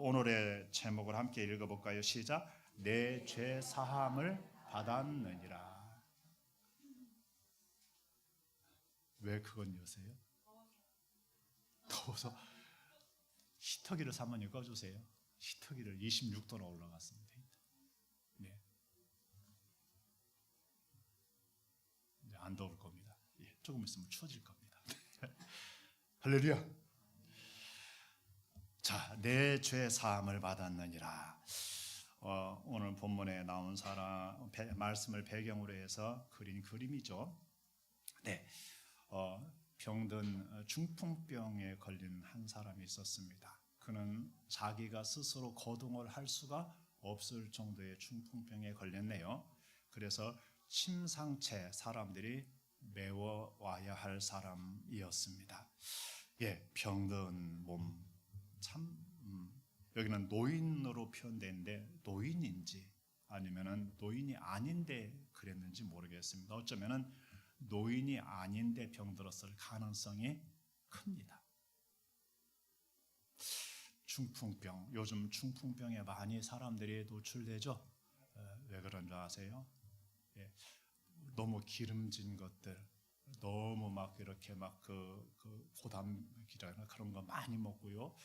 오늘의 제목을 함께 읽어볼까요? 시작. 내 죄 사함을 받았느니라. 왜 그건 여세요? 더워서 히터기를 사모님 꺼주세요. 히터기를 26도로 올라갔습니다. 네. 이제 안 더울 겁니다. 예, 조금 있으면 추워질 겁니다. 할렐루야. 자, 내 죄 사함을 받았느니라. 오늘 본문에 나온 말씀을 배경으로 해서 그린 그림이죠. 네, 병든 중풍병에 걸린 한 사람이 있었습니다. 그는 자기가 스스로 거동을 할 수가 없을 정도의 중풍병에 걸렸네요. 그래서 심상체 사람들이 메워와야 할 사람이었습니다. 예, 병든 몸 참 여기는 노인으로 표현되는데 노인인지 아니면은 노인이 아닌데 그랬는지 모르겠습니다. 어쩌면은 노인이 아닌데 병들었을 가능성이 큽니다. 중풍병, 요즘 중풍병에 많이 사람들이 노출되죠. 왜 그런 줄 아세요? 예, 너무 기름진 것들, 너무 막 이렇게 막 그 고단백이라나 그런 거 많이 먹고요.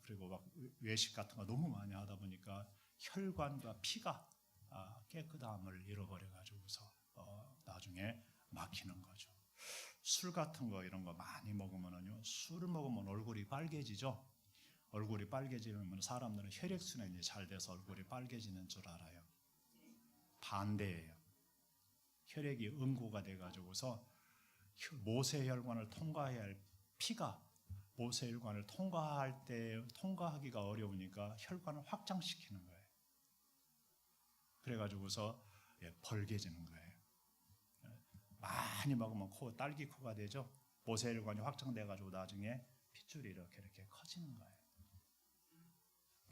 그리고 막 외식 같은 거 너무 많이 하다 보니까 혈관과 피가 깨끗함을 잃어버려 가지고서 나중에 막히는 거죠. 술 같은 거 이런 거 많이 먹으면요, 술을 먹으면 얼굴이 빨개지죠. 얼굴이 빨개지면 사람들은 혈액순환이 잘 돼서 얼굴이 빨개지는 줄 알아요. 반대예요. 혈액이 응고가 돼 가지고서 모세혈관을 통과해야 할 피가 모세혈관을 통과하기가 어려우니까 혈관을 확장시키는 거예요. 그래가지고서 벌게지는 거예요. 많이 먹으면 딸기 코가 되죠. 모세혈관이 확장돼가지고 나중에 핏줄이 이렇게 커지는 거예요.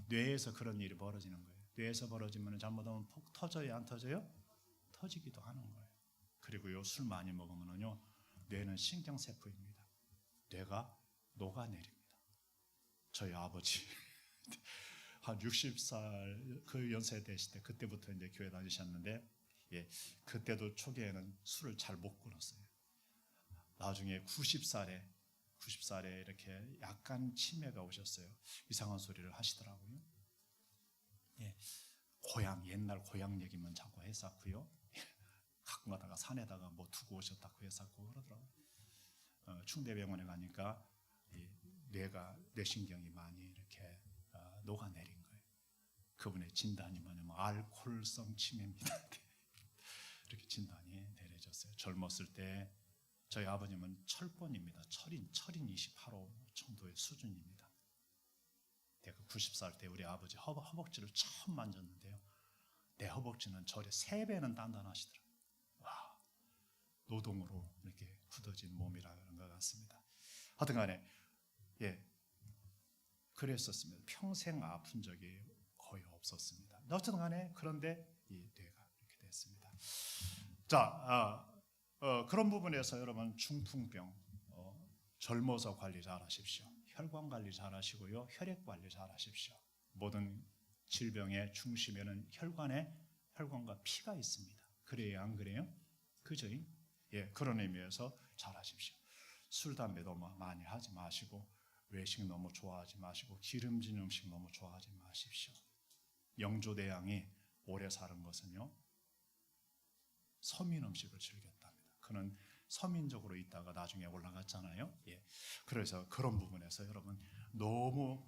뇌에서 그런 일이 벌어지는 거예요. 뇌에서 벌어지면 잘못하면 폭 터져요, 안 터져요? 터지기도 하는 거예요. 그리고요, 술 많이 먹으면요, 뇌는 신경세포입니다. 뇌가 녹아내립니다. 저희 아버지 한 60살 그 연세 되실 때 그때부터 이제 교회 다니셨는데, 예, 그때도 초기에는 술을 잘 못 끊었어요. 나중에 90살에 이렇게 약간 치매가 오셨어요. 이상한 소리를 하시더라고요. 예, 옛날 고향 얘기만 자꾸 했었고요. 가끔 가다가 산에다가 뭐 두고 오셨다고 했었고 그러더라고요. 충대병원에 가니까 뇌신경이 많이 이렇게 녹아내린 거예요. 그분의 진단이 뭐냐면 알코올성 치매입니다. 이렇게 진단이 내려졌어요. 젊었을 때 저희 아버님은 철본입니다. 철인 28호 정도의 수준입니다. 제가 90살 때 우리 아버지 허벅지를 처음 만졌는데요, 내 허벅지는 저의 3배는 단단하시더라고요. 와, 노동으로 이렇게 굳어진 몸이라는 것 같습니다. 하여튼 간에 예, 그랬었습니다. 평생 아픈 적이 거의 없었습니다. 어쨌든 간에 그런데 이 뇌가 이렇게 됐습니다. 자, 그런 부분에서 여러분 중풍병 젊어서 관리 잘 하십시오. 혈관 관리 잘 하시고요, 혈액 관리 잘 하십시오. 모든 질병의 중심에는 혈관과 피가 있습니다. 그래야 안 그래요? 그죠? 예, 그런 의미에서 잘 하십시오. 술, 담배 너무 많이 하지 마시고, 외식 너무 좋아하지 마시고, 기름진 음식 너무 좋아하지 마십시오. 영조대왕이 오래 사는 것은요, 서민 음식을 즐겼답니다. 그는 서민적으로 있다가 나중에 올라갔잖아요. 예. 그래서 그런 부분에서 여러분 너무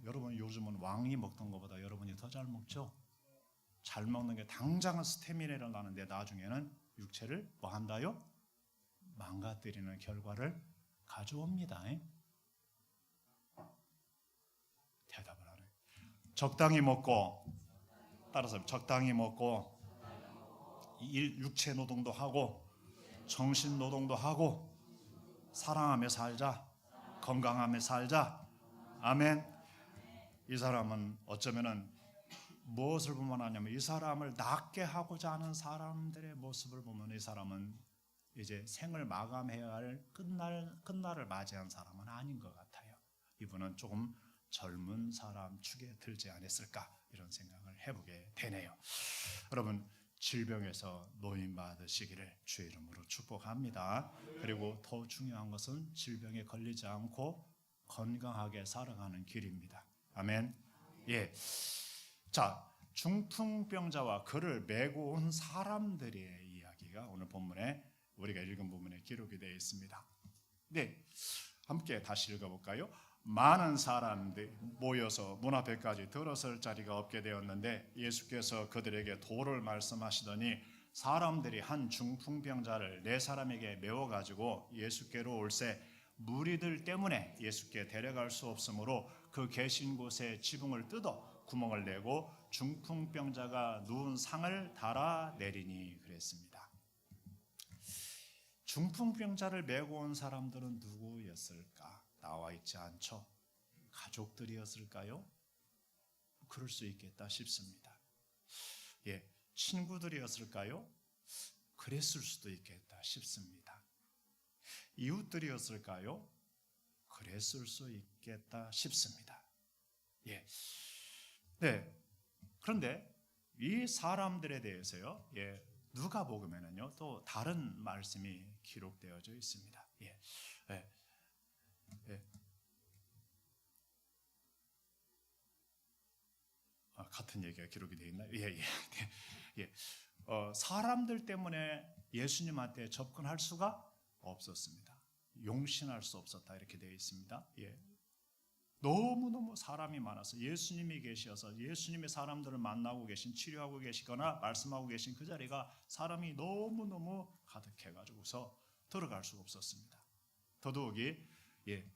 여러분 요즘은 왕이 먹던 것보다 여러분이 더 잘 먹죠? 잘 먹는 게 당장은 스태미나를 나는데 나중에는 육체를 뭐 한다요? 망가뜨리는 결과를 가져옵니다. 대답을 안 해요. 적당히 먹고, 따라서 적당히 먹고, 육체 노동도 하고 정신 노동도 하고 사랑하며 살자, 건강하며 살자. 아멘. 이 사람은 어쩌면은 무엇을 보면 하냐면, 이 사람을 낫게 하고자 하는 사람들의 모습을 보면 이 사람은 이제 생을 마감해야 할 끝날을 맞이한 사람은 아닌 것 같아요. 이분은 조금 젊은 사람 축에 들지 않았을까 이런 생각을 해보게 되네요. 여러분 질병에서 노임 받으시기를 주의 이름으로 축복합니다. 그리고 더 중요한 것은 질병에 걸리지 않고 건강하게 살아가는 길입니다. 아멘. 예. 자, 중풍병자와 그를 메고 온 사람들의 이야기가 오늘 본문에 우리가 읽은 부분에 기록이 되어 있습니다. 네, 함께 다시 읽어볼까요? 많은 사람들이 모여서 문 앞에까지 들어설 자리가 없게 되었는데 예수께서 그들에게 도를 말씀하시더니 사람들이 한 중풍병자를 네 사람에게 메워가지고 예수께로 올세 무리들 때문에 예수께 데려갈 수 없으므로 그 계신 곳에 지붕을 뜯어 구멍을 내고 중풍병자가 누운 상을 달아 내리니 그랬습니다. 중풍병자를 메고 온 사람들은 누구였을까? 나와 있지 않죠. 가족들이었을까요? 그럴 수 있겠다 싶습니다. 예, 친구들이었을까요? 그랬을 수도 있겠다 싶습니다. 이웃들이었을까요? 그랬을 수 있겠다 싶습니다. 예, 네. 그런데 이 사람들에 대해서요, 예, 누가복음에는요 또 다른 말씀이 기록되어져 있습니다. 예, 예. 예. 같은 얘기가 기록이 되어 있나요? 예, 예. 예. 사람들 때문에 예수님한테 접근할 수가 없었습니다. 용신할 수 없었다 이렇게 되어 있습니다. 예. 너무너무 사람이 많아서 예수님이 계셔서 예수님의 사람들을 만나고 계신, 치료하고 계시거나 말씀하고 계신 그 자리가 사람이 너무너무 가득해가지고서 들어갈 수가 없었습니다. 더더욱이 예,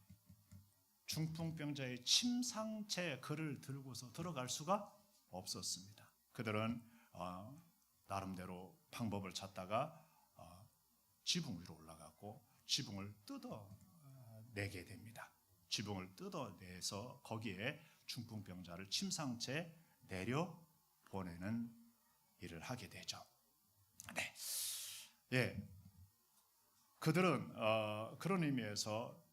중풍병자의 침상째 그를 들고서 들어갈 수가 없었습니다. 그들은 나름대로 방법을 찾다가 지붕 위로 올라갔고 지붕을 뜯어내게 됩니다. 지붕을 뜯어내서 거기에 중풍병자를 침상째 내려보내는 일을 하게 되죠. 네, 예, 그들은 그런 의미에서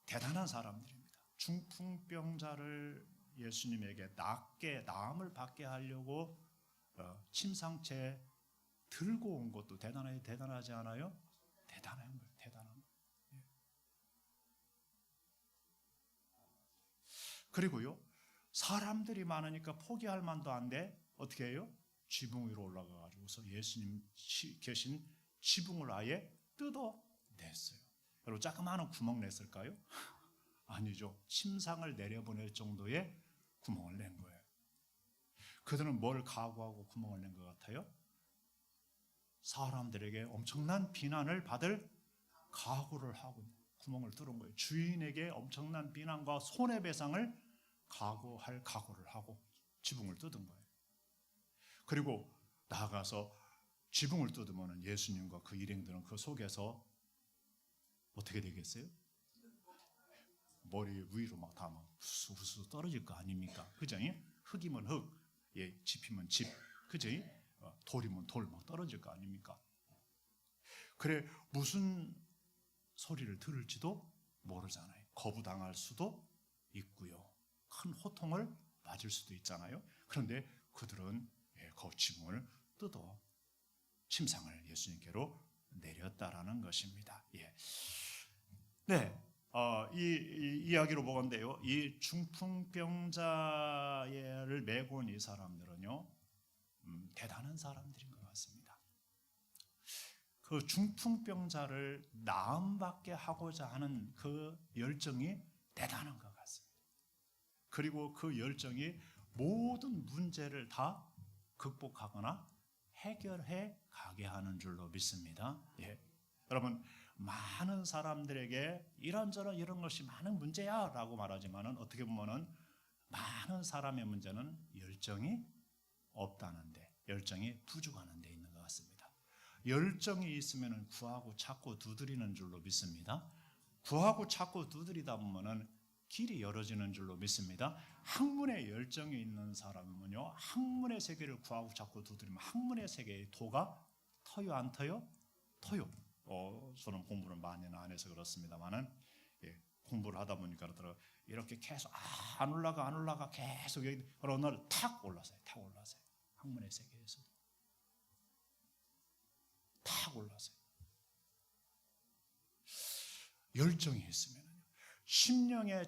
대단한 사람들입니다. 중풍병자를 예수님에게 나음을 받게 하려고 침상째 들고 온 것도 대단하지 않아요? 대단한 거예요. 대단한 거예요. 예. 그리고요, 사람들이 많으니까 포기할 만도 한데 어떻게 해요? 지붕 위로 올라가가지고서 예수님 계신 지붕을 아예 뜯어냈어요. 여러분 자그마한 구멍 냈을까요? 아니죠. 침상을 내려보낼 정도의 구멍을 낸 거예요. 그들은 뭘 각오하고 구멍을 낸 것 같아요? 사람들에게 엄청난 비난을 받을 각오를 하고 구멍을 뚫은 거예요. 주인에게 엄청난 비난과 손해배상을 각오할 각오를 하고 지붕을 뜯은 거예요. 그리고 나아가서 지붕을 뜯으면 예수님과 그 일행들은 그 속에서 어떻게 되겠어요? 머리 위로 막 다 막 후수 떨어질 거 아닙니까? 그죠? 흙이면 흙, 예, 짚이면 짚, 그죠? 돌이면 돌 막 떨어질 거 아닙니까? 그래 무슨 소리를 들을지도 모르잖아요. 거부당할 수도 있고요. 큰 호통을 맞을 수도 있잖아요. 그런데 그들은 그 지붕을 뜯어 침상을 예수님께로 내렸다라는 것입니다. 예. 네. 이 이야기로 보건대요. 이 중풍병자를 메고 온 이 사람들은요, 대단한 사람들인 것 같습니다. 그 중풍병자를 나음받게 하고자 하는 그 열정이 대단한 것 같습니다. 그리고 그 열정이 모든 문제를 다 극복하거나 해결해 가게 하는 줄로 믿습니다. 예. 여러분 많은 사람들에게 이런저런 이런 것이 많은 문제야 라고 말하지만 어떻게 보면 많은 사람의 문제는 열정이 없다는데, 열정이 부족하는 데 있는 것 같습니다. 열정이 있으면 구하고 찾고 두드리는 줄로 믿습니다. 구하고 찾고 두드리다 보면 길이 열어지는 줄로 믿습니다. 학문에 열정이 있는 사람은요, 학문의 세계를 구하고 찾고 두드리면 학문의 세계의 도가 터요 안 터요? 터요. 저는 공부를 많이는 안 해서 그렇습니다만은 공부를 하다 보니까 그러더라고요. 이렇게 계속 안 올라가 계속 여기 어느 날 탁 올라서요. 학문의 세계에서 탁 올라서요. 열정이 있으면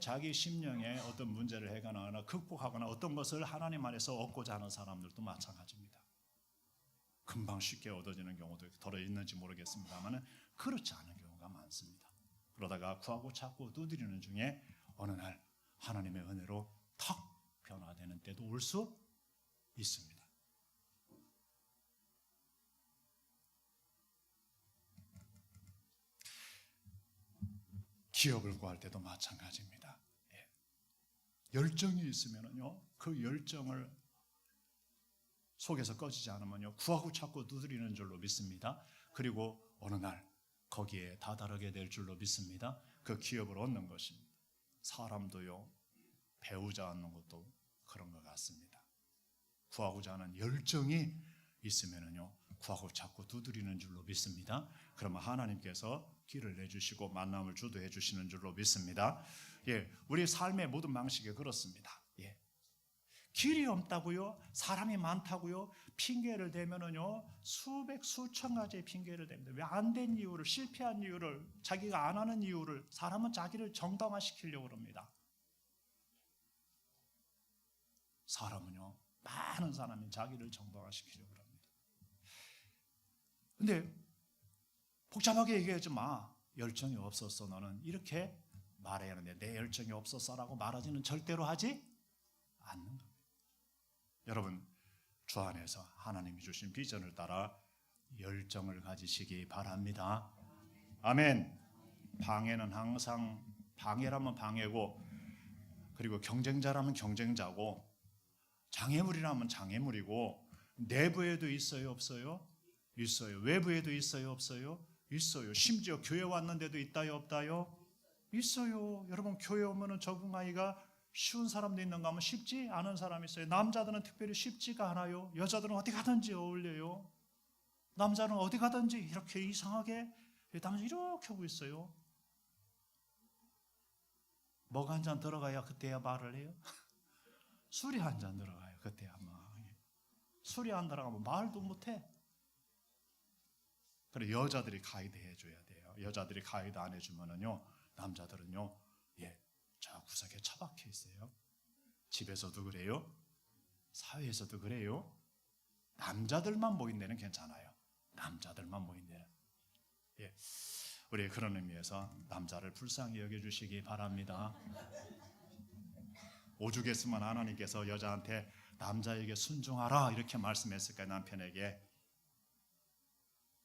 자기 심령에 어떤 문제를 해가거나 극복하거나 어떤 것을 하나님 안에서 얻고자 하는 사람들도 마찬가지입니다. 금방 쉽게 얻어지는 경우도 덜어 있는지 모르겠습니다만 그렇지 않은 경우가 많습니다. 그러다가 구하고 찾고 두드리는 중에 어느 날 하나님의 은혜로 탁 변화되는 때도 올 수 있습니다. 기업을 구할 때도 마찬가지입니다. 열정이 있으면요, 그 열정을 속에서 꺼지지 않으면요, 구하고 찾고 두드리는 줄로 믿습니다. 그리고 어느 날 거기에 다다르게 될 줄로 믿습니다. 그 기업을 얻는 것입니다. 사람도요, 배우자 얻는 것도 그런 것 같습니다. 구하고자 하는 열정이 있으면요, 구하고 찾고 두드리는 줄로 믿습니다. 그러면 하나님께서 길을 내주시고 만남을 주도해 주시는 줄로 믿습니다. 우리 삶의 모든 방식이 그렇습니다. 길이 없다고요? 사람이 많다고요? 핑계를 대면은요, 수천 가지의 핑계를 댑니다. 왜 안 된 이유를, 실패한 이유를, 자기가 안 하는 이유를, 사람은 자기를 정당화시키려고 합니다. 사람은요, 많은 사람이 자기를 정당화시키려고 합니다. 근데 복잡하게 얘기하지 마. 열정이 없었어 너는. 이렇게 말해야 하는데 내 열정이 없었어라고 말하지는 절대로 하지 않는 겁니다. 여러분, 주 안에서 하나님이 주신 비전을 따라 열정을 가지시기 바랍니다. 아멘. 방해는 항상, 방해라면 방해고, 그리고 경쟁자라면 경쟁자고, 장애물이라면 장애물이고, 내부에도 있어요 없어요? 있어요. 외부에도 있어요 없어요? 있어요. 심지어 교회 왔는데도 있다요 없다요? 있어요. 여러분, 교회 오면은 적응하기가 쉬운 사람도 있는가 하면 쉽지 않은 사람이 있어요. 남자들은 특별히 쉽지가 않아요. 여자들은 어디 가든지 어울려요. 남자는 어디 가든지 이렇게 이상하게 남자 이렇게 하고 있어요. 뭐가 한 잔 들어가야 그때야 말을 해요? 술이 한 잔 들어가요. 그때야 막. 술이 안 들어가면 말도 못해. 그래, 여자들이 가이드 해줘야 돼요. 여자들이 가이드 안 해주면은요, 남자들은요, 저 구석에 처박혀 있어요. 집에서도 그래요. 사회에서도 그래요. 남자들만 모인 데는 괜찮아요. 남자들만 모인 데는. 우리 그런 의미에서 남자를 불쌍히 여겨주시기 바랍니다. 오죽했으면 하나님께서 여자한테 남자에게 순종하라 이렇게 말씀했을까요? 남편에게.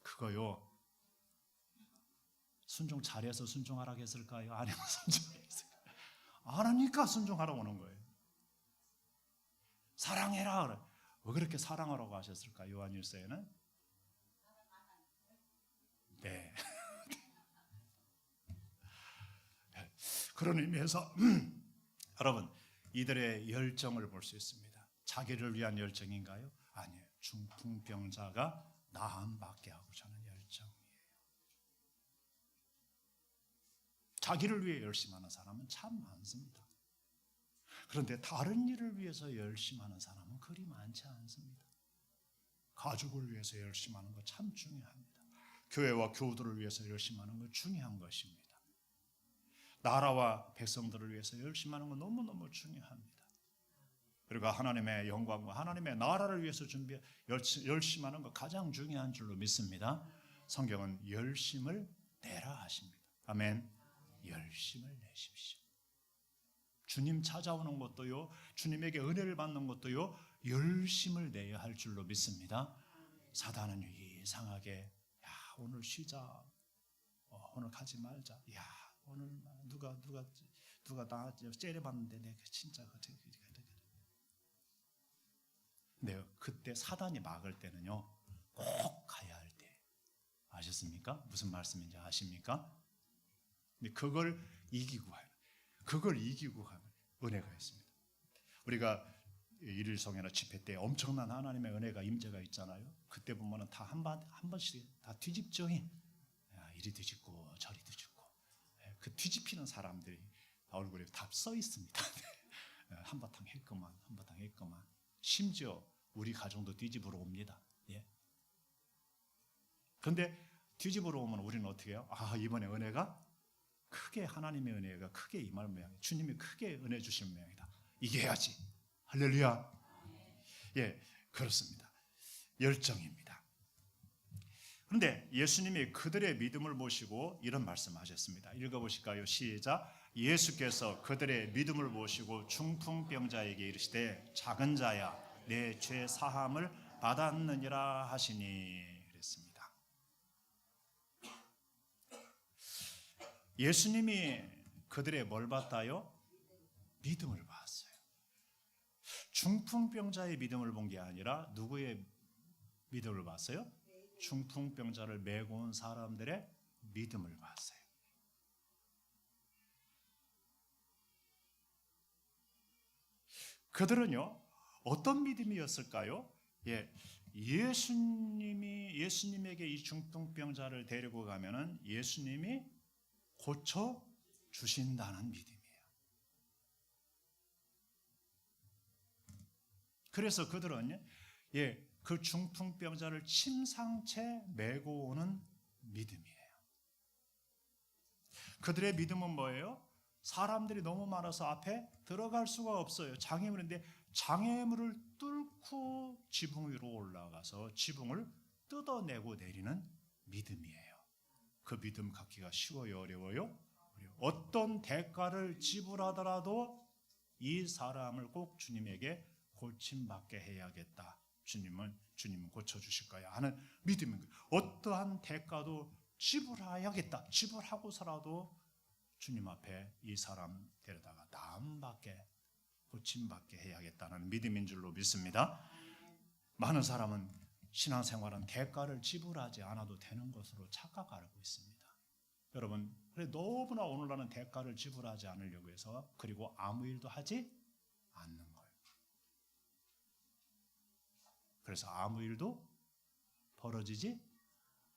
그거요, 순종 잘해서 순종하라고 했을까요? 아니면 순종했을까요? 안 하니까 순종하라고 하는 거예요. 사랑해라. 왜 그렇게 사랑하라고 하셨을까요? 요한일서에는? 네. 그런 의미에서 여러분, 이들의 열정을 볼 수 있습니다. 자기를 위한 열정인가요? 아니에요. 중풍병자가 나음받게 하고자 하는 열정이에요. 자기를 위해 열심하는 사람은 참 많습니다. 그런데 다른 일을 위해서 열심하는 사람은 그리 많지 않습니다. 가족을 위해서 열심하는 것 참 중요합니다. 교회와 교우들을 위해서 열심하는 것 중요한 것입니다. 나라와 백성들을 위해서 열심하는 건 너무너무 중요합니다. 그리고 하나님의 영광과 하나님의 나라를 위해서 열심하는 것 가장 중요한 줄로 믿습니다. 성경은 열심을 내라 하십니다. 아멘. 열심을 내십시오. 주님 찾아오는 것도요, 주님에게 은혜를 받는 것도요, 열심을 내야 할 줄로 믿습니다. 사단은 이상하게, 오늘 쉬자, 오늘 가지 말자, 오늘 누가 나 째려봤는데 내가 진짜 네, 그때 사단이 막을 때는요, 꼭 가야 할 때. 아셨습니까? 무슨 말씀인지 아십니까? 근데 그걸 이기고 가면 은혜가 있습니다. 우리가 일일성회나 집회 때 엄청난 하나님의 은혜가 임재가 있잖아요. 그때 보면은 다 한 번씩 다 뒤집죠. 이리 뒤집고 저리 뒤집고. 그 뒤집히는 사람들이 다 얼굴에 다 써 있습니다. 한바탕 했구만, 한바탕 했구만. 심지어 우리 가정도 뒤집으러 옵니다. 예. 근데 뒤집으러 오면 우리는 어떻게 해요? 아, 이번에 은혜가 크게, 하나님의 은혜가 크게 임할 모양이다. 주님이 크게 은혜 주신 모양이다. 이겨야지. 할렐루야. 예, 그렇습니다. 열정입니다. 그런데 예수님이 그들의 믿음을 보시고 이런 말씀하셨습니다. 읽어보실까요? 시작. 예수께서 그들의 믿음을 보시고 중풍병자에게 이르시되 작은 자야 내 죄 사함을 받았느니라 하시니 그랬습니다. 예수님이 그들의 뭘 봤다요? 믿음을 봤어요. 중풍병자의 믿음을 본 게 아니라 누구의 믿음을 봤어요? 중풍병자를 메고 온 사람들의 믿음을 봤어요. 그들은요, 어떤 믿음이었을까요? 예, 예수님에게 이 중풍병자를 데리고 가면은 예수님이 고쳐 주신다는 믿음이에요. 그래서 그들은 그 중풍병자를 침상채 메고 오는 믿음이에요. 그들의 믿음은 뭐예요? 사람들이 너무 많아서 앞에 들어갈 수가 없어요. 장애물인데 장애물을 뚫고 지붕 위로 올라가서 지붕을 뜯어내고 내리는 믿음이에요. 그 믿음 갖기가 쉬워요, 어려워요? 어떤 대가를 지불하더라도 이 사람을 꼭 주님에게 고침받게 해야겠다. 주님은 고쳐주실 거야 하는 믿음인 거예요. 어떠한 대가도 지불해야겠다. 지불하고서라도 주님 앞에 이 사람 데려다가 나음받게 고침받게 해야겠다는 믿음인 줄로 믿습니다. 많은 사람은 신앙생활은 대가를 지불하지 않아도 되는 것으로 착각하고 있습니다. 여러분, 그래 너무나 오늘날은 대가를 지불하지 않으려고 해서 그리고 아무 일도 하지 않는 거예요. 그래서 아무 일도 벌어지지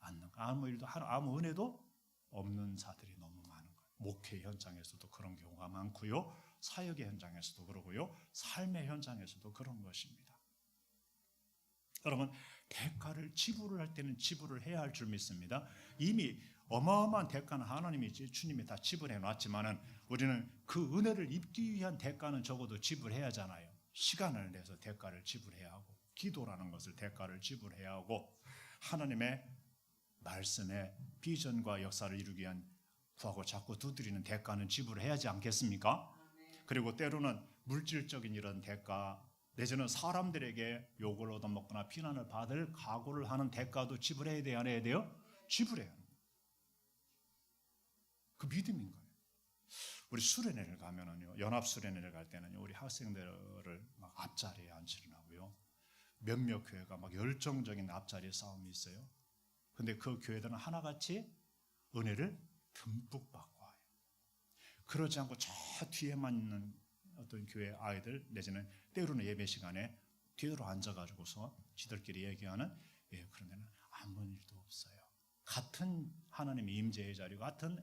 않는 거예요. 아무 일도 아무 은혜도 없는 자들이 너무 많은 거예요. 목회 현장에서도 그런 경우가 많고요. 사역의 현장에서도 그러고요. 삶의 현장에서도 그런 것입니다. 여러분, 대가를 지불을 할 때는 지불을 해야 할 줄 믿습니다. 이미 어마어마한 대가는 하나님이 주님이 다 지불해 놨지만은 우리는 그 은혜를 입기 위한 대가는 적어도 지불해야 하잖아요. 시간을 내서 대가를 지불해야 하고 기도라는 것을 대가를 지불해야 하고 하나님의 말씀의 비전과 역사를 이루기 위한 구하고 자꾸 두드리는 대가는 지불해야 하지 않겠습니까? 그리고 때로는 물질적인 이런 대가 내지는 사람들에게 욕을 얻어먹거나 비난을 받을 각오를 하는 대가도 지불해야 돼요? 안 해야 돼요? 지불해야 해요. 그 믿음인 거예요. 우리 수련회를 가면은요, 연합 수련회를 갈 때는요, 우리 학생들을 막 앞자리에 앉히려 하고요. 몇몇 교회가 막 열정적인 앞자리 싸움이 있어요. 근데 그 교회들은 하나같이 은혜를 듬뿍 받고 와요. 그러지 않고 저 뒤에만 있는 어떤 교회 아이들 내지는 때로는 예배 시간에 뒤로 앉아가지고서 지들끼리 얘기하는 그런 데는 아무 일도 없어요. 같은 하나님의 임재의 자리고 같은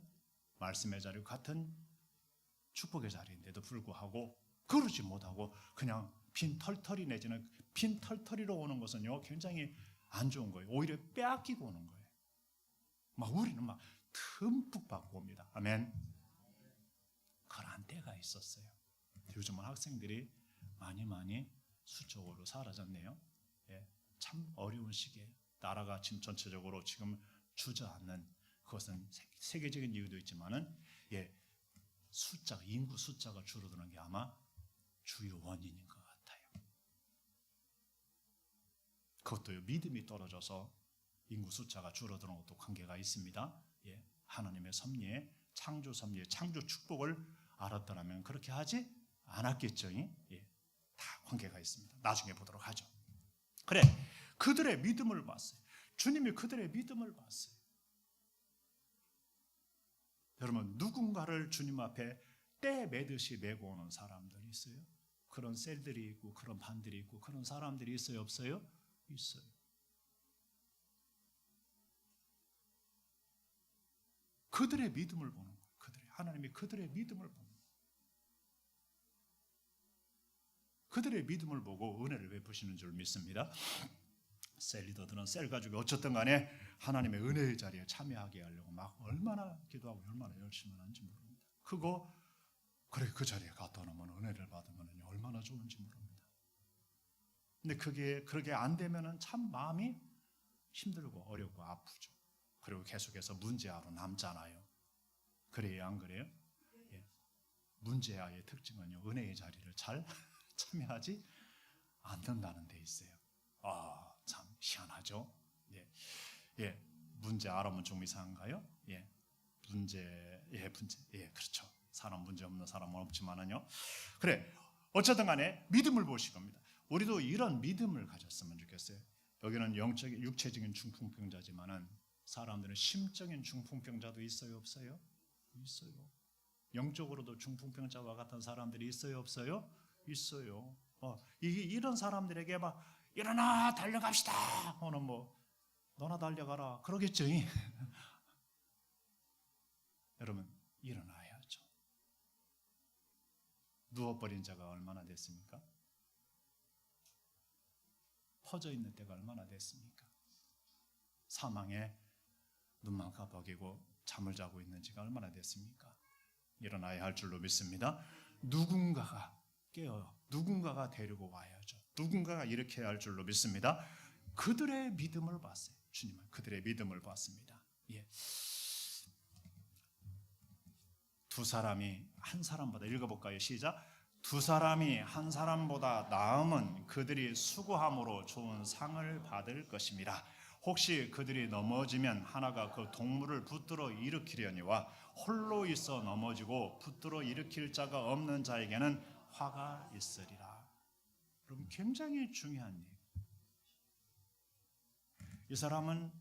말씀의 자리고 같은 축복의 자리인데도 불구하고 그러지 못하고 그냥 빈 털털이 내지는 빈 털털이로 오는 것은요 굉장히 안 좋은 거예요. 오히려 빼앗기고 오는 거예요. 막 우리는 막 듬뿍 받고 옵니다. 아멘. 그런 때가 있었어요. 요즘은 학생들이 많이 수적으로 사라졌네요. 참 어려운 시기에 나라가 지금 전체적으로 지금 주저앉는 그것은 세계적인 이유도 있지만은 인구 숫자가 줄어드는 게 아마 주요 원인인 것 같아요. 그것도 믿음이 떨어져서 인구 숫자가 줄어드는 것도 관계가 있습니다. 하나님의 섭리에 창조 섭리에 창조 축복을 알았더라면 그렇게 하지 않았겠죠. 다 관계가 있습니다. 나중에 보도록 하죠. 그래, 그들의 믿음을 봤어요. 주님이 그들의 믿음을 봤어요. 여러분, 누군가를 주님 앞에 때 매듯이 메고 오는 사람들이 있어요. 그런 셀들이 있고 그런 반들이 있고 그런 사람들이 있어요, 없어요? 있어요. 그들의 믿음을 보는 거예요. 하나님이 그들의 믿음을 보는 거예요. 그들의 믿음을 보고 은혜를 베푸시는 줄 믿습니다. 셀 리더들은 셀 가족이 어쨌든 간에 하나님의 은혜의 자리에 참여하게 하려고 막 얼마나 기도하고 얼마나 열심히 하는지 모릅니다. 그래 그 자리에 갔다 오면 은혜를 받으면 얼마나 좋은지 모릅니다. 근데 그게 안 되면은 참 마음이 힘들고 어렵고 아프죠. 그리고 계속해서 문제아로 남잖아요. 그래요, 안 그래요? 예. 문제아의 특징은요, 은혜의 자리를 잘 참여하지 않는다는 데 있어요. 참 희한하죠. 예, 문제 알아면 좀 이상한가요? 문제, 그렇죠. 사람 문제 없는 사람은 없지만은요. 그래, 어쨌든 간에 믿음을 보실 겁니다. 우리도 이런 믿음을 가졌으면 좋겠어요. 여기는 영적인, 육체적인 중풍병자지만은 사람들은 심적인 중풍병자도 있어요, 없어요? 있어요. 영적으로도 중풍병자와 같은 사람들이 있어요, 없어요? 있어요. 이런 사람들에게 막 일어나 달려갑시다. 오늘 너나 달려가라 그러겠죠. 여러분 일어나야죠. 누워버린 자가 얼마나 됐습니까? 퍼져 있는 때가 얼마나 됐습니까? 사망에 눈만 깜빡이고 잠을 자고 있는 지가 얼마나 됐습니까? 일어나야 할 줄로 믿습니다. 누군가가 깨어요. 누군가가 데리고 와야죠. 누군가가 일으켜야 할 줄로 믿습니다. 그들의 믿음을 봤어요. 주님은 그들의 믿음을 봤습니다. 두 사람이 한 사람보다, 읽어볼까요? 시작. 두 사람이 한 사람보다 나음은 그들이 수고함으로 좋은 상을 받을 것임이라. 혹시 그들이 넘어지면 하나가 그 동물을 붙들어 일으키려니와 홀로 있어 넘어지고 붙들어 일으킬 자가 없는 자에게는 화가 있으리라. 여러분 굉장히 중요한 얘기. 이 사람은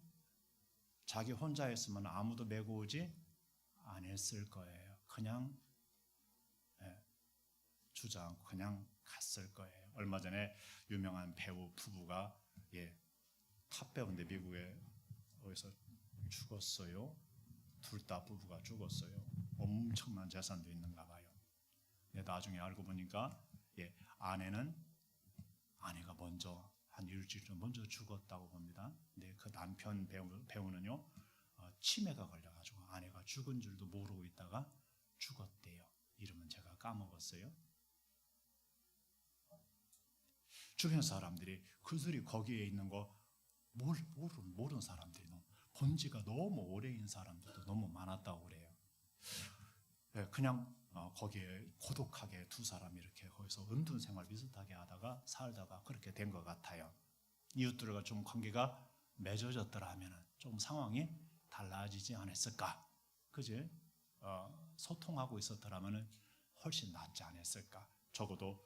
자기 혼자 했으면 아무도 메고 오지 않았을 거예요. 그냥 주저앉고 그냥 갔을 거예요. 얼마 전에 유명한 배우 부부가 탑 배우인데 미국에 어디서 죽었어요. 둘 다 부부가 죽었어요. 엄청난 재산도 있는가 봐요. 나중에 알고 보니까 아내가 먼저 한 일주일 전 먼저 죽었다고 봅니다. 근데 그 남편 배우는요 치매가 걸려가지고 아내가 죽은 줄도 모르고 있다가 죽었대요. 이름은 제가 까먹었어요. 주변 사람들이 그들이 거기에 있는 거 모르는 사람들이 본 지가 너무 오래인 사람들도 너무 많았다고 그래요. 그냥 거기에 고독하게 두 사람이 이렇게 거기서 은둔 생활 비슷하게 하다가 살다가 그렇게 된 것 같아요. 이웃들과 좀 관계가 맺어졌더라면 좀 상황이 달라지지 않았을까? 그지? 소통하고 있었더라면 훨씬 낫지 않았을까? 적어도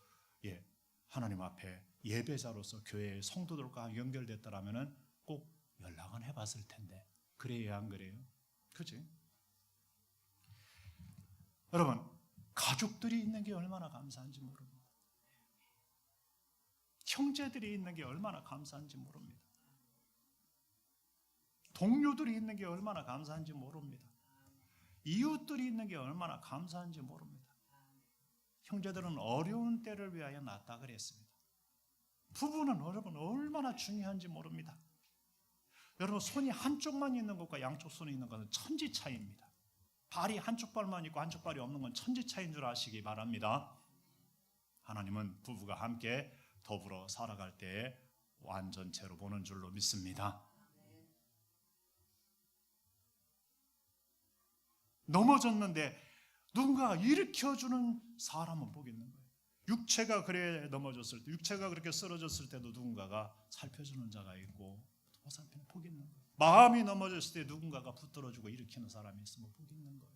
하나님 앞에 예배자로서 교회의 성도들과 연결됐더라면 꼭 연락은 해봤을 텐데 그래야 안 그래요? 그지? 여러분 가족들이 있는 게 얼마나 감사한지 모릅니다. 형제들이 있는 게 얼마나 감사한지 모릅니다. 동료들이 있는 게 얼마나 감사한지 모릅니다. 이웃들이 있는 게 얼마나 감사한지 모릅니다. 형제들은 어려운 때를 위하여 낳았다 그랬습니다. 부부는 여러분 얼마나 중요한지 모릅니다. 여러분 손이 한쪽만 있는 것과 양쪽 손이 있는 것은 천지 차이입니다. 발이 한쪽 발만 있고 한쪽 발이 없는 건 천지 차이인 줄 아시기 바랍니다. 하나님은 부부가 함께 더불어 살아갈 때에 완전체로 보는 줄로 믿습니다. 넘어졌는데 누군가 일으켜주는 사람은 복 있는 거예요. 육체가 그래 넘어졌을 때, 육체가 그렇게 쓰러졌을 때도 누군가가 살펴주는 자가 있고 보살피는 복 있는 거예요. 마음이 넘어졌을 때 누군가가 붙들어주고 일으키는 사람이 있으면 복 있는 거예요.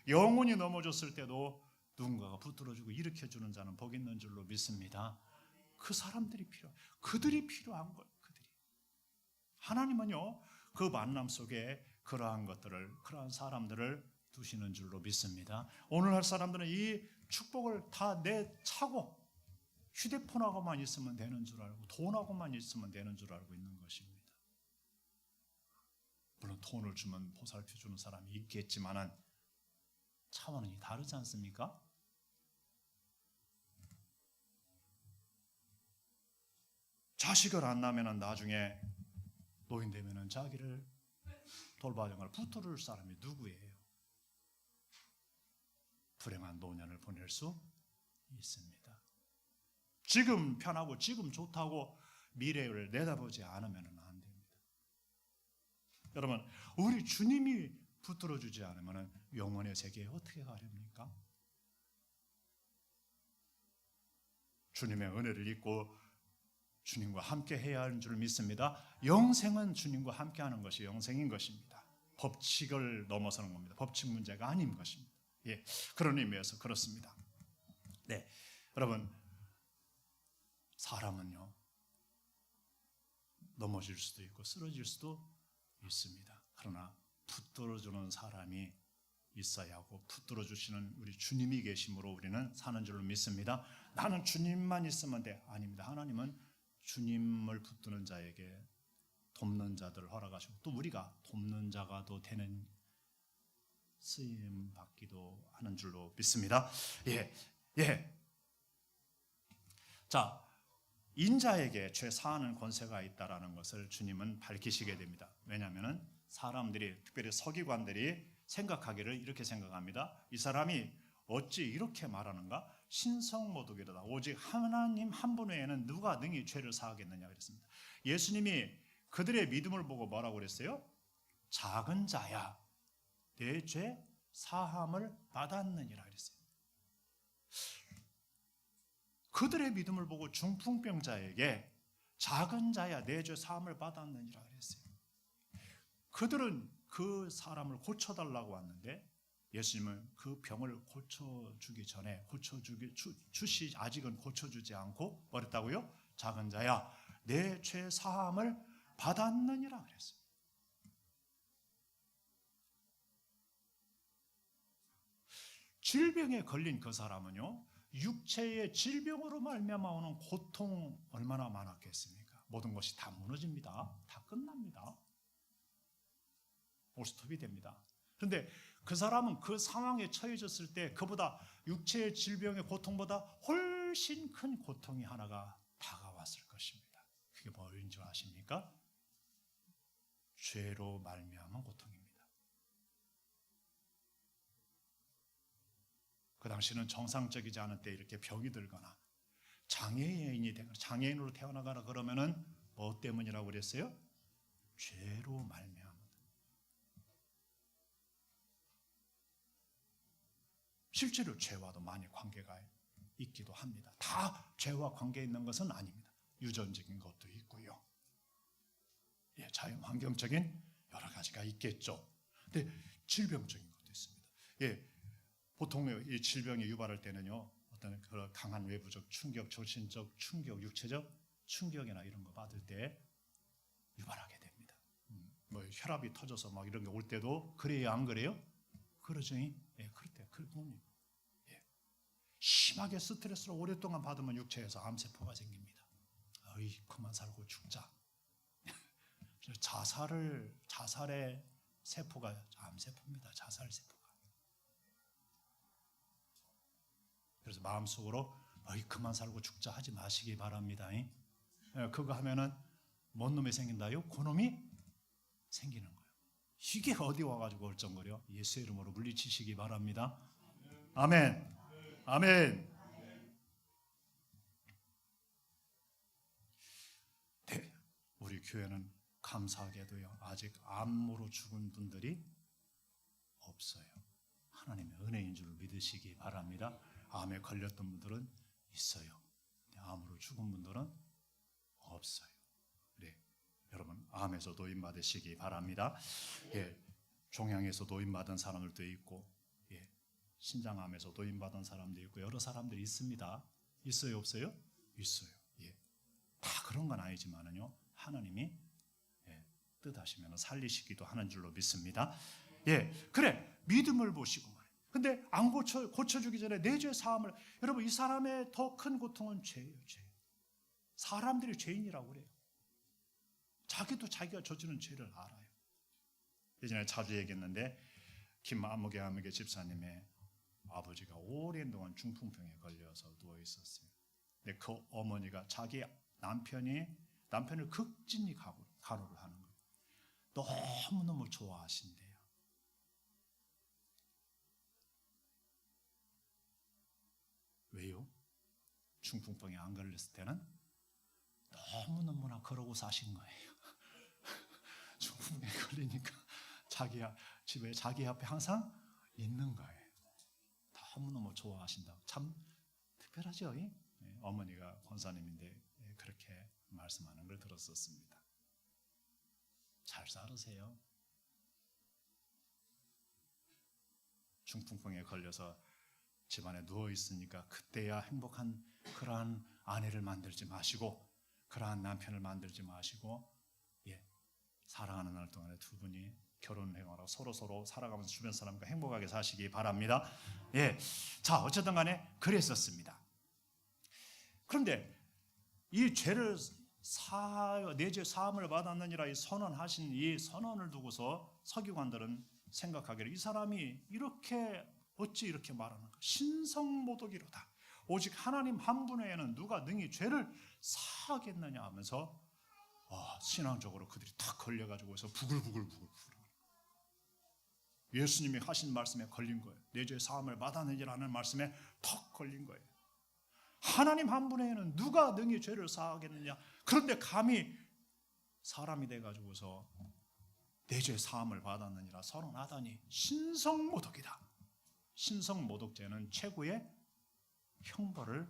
영혼이 넘어졌을 때도 누군가가 붙들어주고 일으켜주는 자는 복 있는 줄로 믿습니다. 그 사람들이 그들이 필요한 거예요. 그들이. 하나님은요 그 만남 속에 그러한 사람들을 두시는 줄로 믿습니다. 오늘 할 사람들은 이 축복을 다 내차고 휴대폰하고만 있으면 되는 줄 알고 돈하고만 있으면 되는 줄 알고 있는 것입니다. 물론 돈을 주면 보살펴 주는 사람이 있겠지만은 차원이 다르지 않습니까? 자식을 안 낳으면 나중에 노인 되면 자기를 돌봐정을 붙들을 사람이 누구예요? 불행한 노년을 보낼 수 있습니다. 지금 편하고 지금 좋다고 미래를 내다보지 않으면 안 됩니다. 여러분, 우리 주님이 붙들어주지 않으면 영원의 세계에 어떻게 가렵니까? 주님의 은혜를 잊고 주님과 함께 해야 하는 줄 믿습니다. 영생은 주님과 함께 하는 것이 영생인 것입니다. 법칙을 넘어서는 겁니다. 법칙 문제가 아닌 것입니다. 예, 그런 의미에서 그렇습니다. 네, 여러분, 사람은요 넘어질 수도 있고 쓰러질 수도 있습니다. 그러나 붙들어주는 사람이 있어야 하고 붙들어주시는 우리 주님이 계심으로 우리는 사는 줄로 믿습니다. 나는 주님만 있으면 돼. 아닙니다. 하나님은 주님을 붙드는 자에게 돕는 자들을 허락하시고 또 우리가 돕는 자가 또 되는 쓰임 받기도 하는 줄로 믿습니다. 예. 자, 인자에게 죄 사하는 권세가 있다라는 것을 주님은 밝히시게 됩니다. 왜냐하면 사람들이, 특별히 서기관들이 생각하기를 이렇게 생각합니다. 이 사람이 어찌 이렇게 말하는가? 신성모독이로다. 오직 하나님 한 분 외에는 누가 능히 죄를 사하겠느냐 그랬습니다. 예수님이 그들의 믿음을 보고 뭐라고 그랬어요? 작은 자야, 내 죄 사함을 받았느니라 그랬어요. 그들의 믿음을 보고 중풍병자에게 작은 자야, 내 죄 사함을 받았느니라 그랬어요. 그들은 그 사람을 고쳐달라고 왔는데 예수님은 그 병을 고쳐주기 전에 아직은 고쳐주지 않고 뭐랬다고요? 작은 자야, 내 죄 사함을 받았느니라 그랬어요. 질병에 걸린 그 사람은요, 육체의 질병으로 말미암아 오는 고통 얼마나 많았겠습니까? 모든 것이 다 무너집니다. 다 끝납니다. 올스톱이 됩니다. 그런데 그 사람은 그 상황에 처해졌을 때 그보다 육체의 질병의 고통보다 훨씬 큰 고통이 하나가 다가왔을 것입니다. 그게 뭐인 줄 아십니까? 죄로 말미암은 고통입니다. 그 당시는 정상적이지 않은 때 이렇게 병이 들거나 장애인이 되거나 장애인으로 태어나거나 그러면은 뭐 때문이라고 그랬어요? 죄로 말미암은. 실제로 죄와도 많이 관계가 있기도 합니다. 다 죄와 관계 있는 것은 아닙니다. 유전적인 것도 있고요. 예, 자연 환경적인 여러 가지가 있겠죠. 근데 질병적인 것도 있습니다. 예, 보통 이 질병이 유발할 때는요, 어떤 그런 강한 외부적 충격, 정신적 충격, 육체적 충격이나 이런 거 받을 때 유발하게 됩니다. 뭐 혈압이 터져서 막 이런 게 올 때도 그래요, 안 그래요? 그러죠. 예, 그럴 때 그분이 심하게 스트레스를 오랫동안 받으면 육체에서 암세포가 생깁니다. 어이, 그만 살고 죽자. 자살의 세포가 암세포입니다. 자살 세포가. 그래서 마음속으로 어이, 그만 살고 죽자 하지 마시기 바랍니다. 그거 하면은 뭔 놈이 생긴다요? 그놈이 생기는 거예요. 이게 어디 와가지고 얼쩡거려? 예수의 이름으로 물리치시기 바랍니다. 아멘. 아멘. 네, 우리 교회는 감사하게도요, 아직 암으로 죽은 분들이 없어요. 하나님의 은혜인 줄 믿으시기 바랍니다. 암에 걸렸던 분들은 있어요. 암으로 죽은 분들은 없어요. 네, 여러분 암에서 노임 받으시기 바랍니다. 예, 종양에서 노임 받은 사람들도 있고, 예, 신장암에서 노임 받은 사람도 있고 여러 사람들이 있습니다. 있어요, 없어요? 있어요. 예, 다 그런 건 아니지만은요, 하나님이 뜻하시면 살리시기도 하는 줄로 믿습니다. 예, 그래, 믿음을 보시고 말이에요. 근데 안 고쳐주기 전에 내 죄 사함을, 여러분 이 사람의 더 큰 고통은 죄예요, 죄. 사람들이 죄인이라고 그래요. 자기도 자기가 저지른 죄를 알아요. 예전에 자주 얘기했는데 김아무개 집사님의 아버지가 오랜 동안 중풍병에 걸려서 누워 있었어요. 근데 그 어머니가 자기 남편이 남편을 극진히 간호를 하는 거예요. 너무너무 좋아하신대요. 왜요? 중풍병에 안 걸렸을 때는 너무너무나 그러고 사신 거예요. 중풍병에 걸리니까 집에 자기 앞에 항상 있는 거예요. 너무너무 좋아하신다고. 참 특별하죠? 어머니가 권사님인데 그렇게 말씀하는 걸 들었었습니다. 잘 살으세요. 중풍병에 걸려서 집안에 누워 있으니까 그때야 행복한 그러한 아내를 만들지 마시고, 그러한 남편을 만들지 마시고, 사랑하는 날 동안에 두 분이 결혼생활하고 서로 살아가면서 주변 사람과 행복하게 사시기 바랍니다. 자, 어쨌든 간에 그랬었습니다. 그런데 이 죄를 내 죄 사함을 받았느니라 이 선언하신 이 선언을 두고서 서기관들은 생각하기를 이 사람이 어찌 이렇게 말하는가? 신성모독이로다. 오직 하나님 한 분 외에는 누가 능히 죄를 사하겠느냐 하면서 신앙적으로 그들이 탁 걸려가지고서 부글부글 예수님이 하신 말씀에 걸린 거예요. 내 죄 사함을 받았느니라는 말씀에 턱 걸린 거예요. 하나님 한 분 외에는 누가 능히 죄를 사하겠느냐. 그런데 감히 사람이 돼가지고서 내 죄 사함을 받았느니라 선언하다니 신성모독이다. 신성모독죄는 최고의 형벌을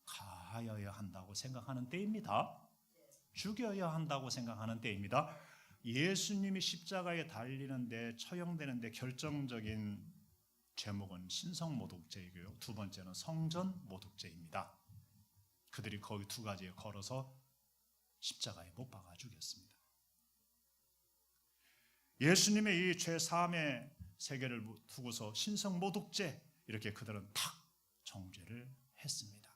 가하여야 한다고 생각하는 때입니다. 죽여야 한다고 생각하는 때입니다. 예수님이 십자가에 달리는데 처형되는데 결정적인 제목은 신성모독죄이고요. 두 번째는 성전모독죄입니다. 그들이 거기 두 가지에 걸어서 십자가에 못 박아 죽였습니다. 예수님의 이 죄 사함의 세계를 두고서 신성모독죄 이렇게 그들은 탁 정죄를 했습니다.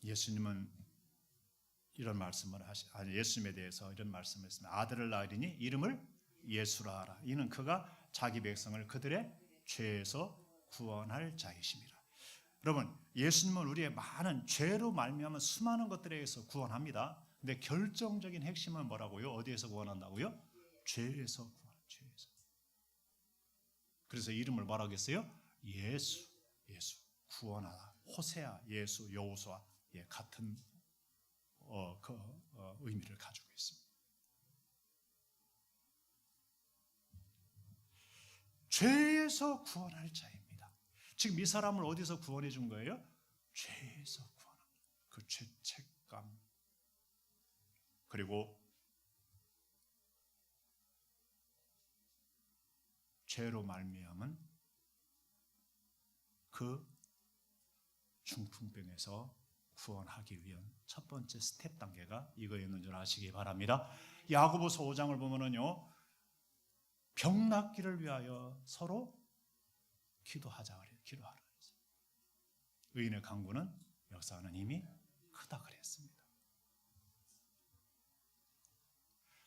예수님은 이런 말씀을 예수님에 대해서 이런 말씀을 했습니다. 아들을 낳으리니 이름을 예수라 하라. 이는 그가 자기 백성을 그들의 죄에서 구원할 자이심이라. 여러분, 예수님은 우리의 많은 죄로 말미암은 수많은 것들에서 구원합니다. 근데 결정적인 핵심은 뭐라고요? 어디에서 구원한다고요? 죄에서 구원. 죄에서. 그래서 이름을 뭐라고 했어요? 예수 구원하라. 호세아, 예수, 여호수아 같은 의미를 가지고 있습니다. 죄에서 구원할 자입니다. 지금 이 사람을 어디서 구원해 준 거예요? 죄에서 구원합니다. 그 죄책감 그리고 죄로 말미암은 그 중풍병에서 구원하기 위한 첫 번째 스텝 단계가 이거였는 줄 아시기 바랍니다. 야고보서 5장을 보면은요, 병 낫기를 위하여 서로 기도하자 그래요. 기도하라 그랬어요. 의인의 간구는 역사하는 힘이 크다 그랬습니다.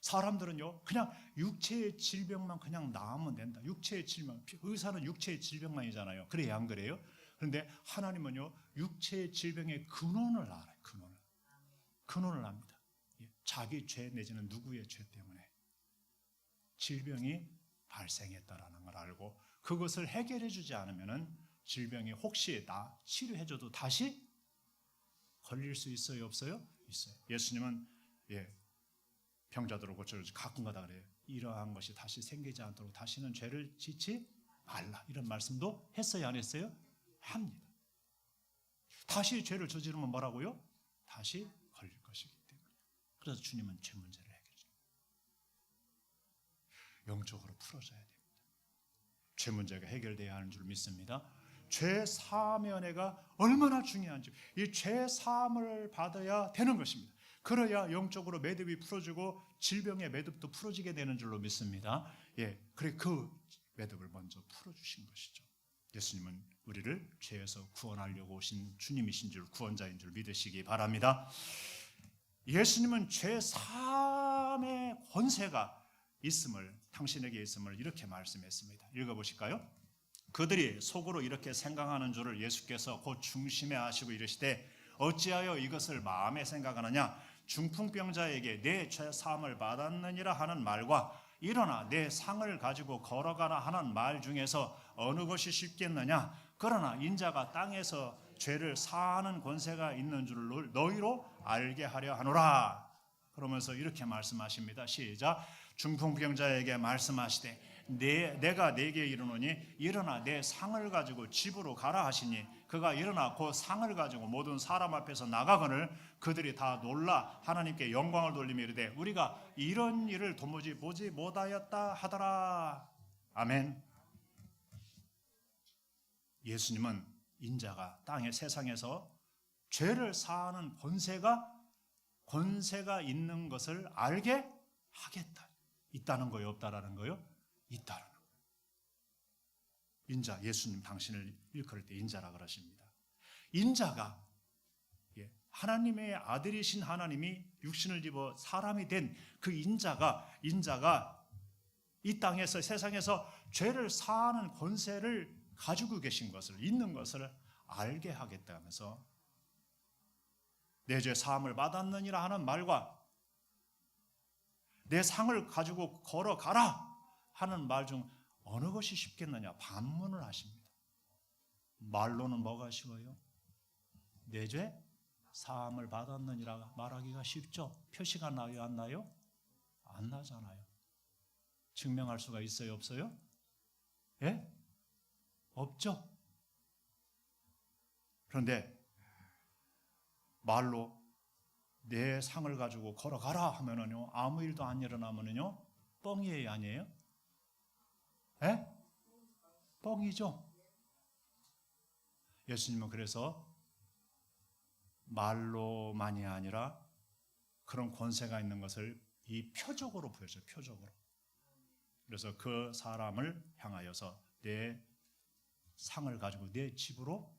사람들은요, 그냥 육체의 질병만 그냥 나으면 된다. 육체의 질병, 의사는 육체의 질병만이잖아요. 그래야 안 그래요? 그런데 하나님은요, 육체의 질병의 근원을 알아요. 근원을 압니다. 자기 죄 내지는 누구의 죄 때문에 질병이 발생했다라는 걸 알고 그것을 해결해 주지 않으면은 질병이 혹시 치료해줘도 다시 걸릴 수 있어요? 없어요? 있어요. 예수님은 병자들을 고쳐주지 가끔가다 그래요. 이러한 것이 다시 생기지 않도록 다시는 죄를 짓지 말라. 이런 말씀도 했어요? 안 했어요? 합니다. 다시 죄를 저지르면 뭐라고요? 다시 걸릴 것이기 때문에. 그래서 주님은 죄 문제를 해결해 줍니다. 영적으로 풀어줘야 됩니다. 죄 문제가 해결돼야 하는 줄 믿습니다. 죄 사함의 은혜가 얼마나 중요한지, 이 죄 사함을 받아야 되는 것입니다. 그래야 영적으로 매듭이 풀어지고 질병의 매듭도 풀어지게 되는 줄로 믿습니다. 그래 그 매듭을 먼저 풀어주신 것이죠. 예수님은 우리를 죄에서 구원하려고 오신 주님이신 줄, 구원자인 줄 믿으시기 바랍니다. 예수님은 죄 사함의 권세가 당신에게 있음을 이렇게 말씀했습니다. 읽어보실까요? 그들이 속으로 이렇게 생각하는 줄을 예수께서 곧 중심에 하시고 이르시되 어찌하여 이것을 마음에 생각하느냐 중풍병자에게 내 죄 사함을 받았느니라 하는 말과 일어나 내 상을 가지고 걸어가라 하는 말 중에서 어느 것이 쉽겠느냐 그러나 인자가 땅에서 죄를 사하는 권세가 있는 줄을 너희로 알게 하려 하노라. 그러면서 이렇게 말씀하십니다. 시작. 중풍병자에게 말씀하시되 내가 네게 이르노니 일어나 내 상을 가지고 집으로 가라 하시니 그가 일어나 그 상을 가지고 모든 사람 앞에서 나가거늘 그들이 다 놀라 하나님께 영광을 돌리며 이르되 우리가 이런 일을 도무지 보지 못하였다 하더라. 아멘. 예수님은 인자가 땅의 세상에서 죄를 사하는 권세가 있는 것을 알게 하겠다. 있다는 거요, 없다라는 거요? 있다라는 거예요. 인자, 예수님 당신을 일컬을 때 인자라 그러십니다. 인자가 하나님의 아들이신 하나님이 육신을 입어 사람이 된 그 인자가 이 땅에서 세상에서 죄를 사하는 권세를 가지고 계신 것을 있는 것을 알게 하겠다 하면서 내 죄 사함을 받았느니라 하는 말과 내 상을 가지고 걸어가라 하는 말 중 어느 것이 쉽겠느냐 반문을 하십니다. 말로는 뭐가 쉬워요? 내 죄 사함을 받았느니라 말하기가 쉽죠. 표시가 나요, 안 나요? 안 나잖아요. 증명할 수가 있어요, 없어요? 예? 없죠. 그런데 말로 내 상을 가지고 걸어가라 하면은요 아무 일도 안 일어나면은요 뻥이에요, 아니에요? 예? 뻥이죠. 예수님은 그래서 말로만이 아니라 그런 권세가 있는 것을 이 표적으로 보여줘요. 표적으로. 그래서 그 사람을 향하여서 내 상을 가지고 내 집으로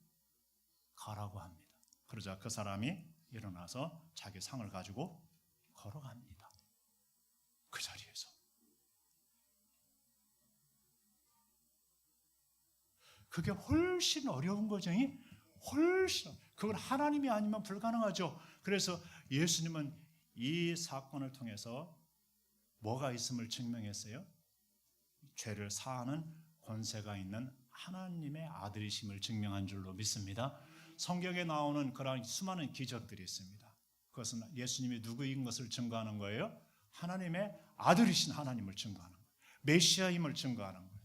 가라고 합니다. 그러자 그 사람이 일어나서 자기 상을 가지고 걸어갑니다. 그 자리에서. 그게 훨씬 어려운 과정이 훨씬 그건 하나님이 아니면 불가능하죠. 그래서 예수님은 이 사건을 통해서 뭐가 있음을 증명했어요? 죄를 사하는 권세가 있는 하나님의 아들이심을 증명한 줄로 믿습니다. 성경에 나오는 그런 수많은 기적들이 있습니다. 그것은 예수님이 누구인 것을 증거하는 거예요. 하나님의 아들이신 하나님을 증거하는 거예요. 메시아임을 증거하는 거예요.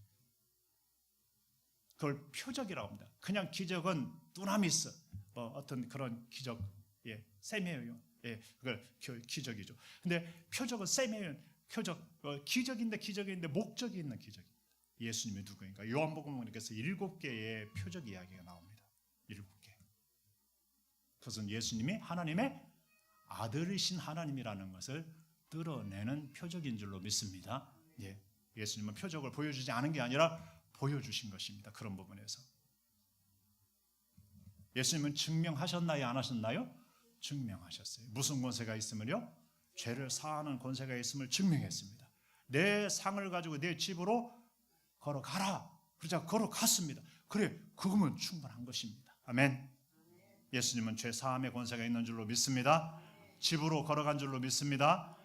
그걸 표적이라고 합니다. 그냥 기적은 두나미스, 어떤 그런 기적, 세미예요. 그걸 기적이죠. 근데 표적은 세미예요. 표적, 기적인데 목적이 있는 기적입니다. 예수님이 누구인가? 요한복음에서 7개의 표적 이야기가 나옵니다. 7개. 그것은 예수님이 하나님의 아들이신 하나님이라는 것을 드러내는 표적인 줄로 믿습니다. 예수님은 표적을 보여주지 않은 게 아니라 보여주신 것입니다. 그런 부분에서. 예수님은 증명하셨나요? 안 하셨나요? 증명하셨어요. 무슨 권세가 있으면요? 죄를 사하는 권세가 있음을 증명했습니다. 내 상을 가지고 내 집으로 걸어가라. 그러자 걸어갔습니다. 그래, 그거면 충분한 것입니다. 아멘. 예수님은 죄 사함의 권세가 있는 줄로 믿습니다. 집으로 걸어간 줄로 믿습니다.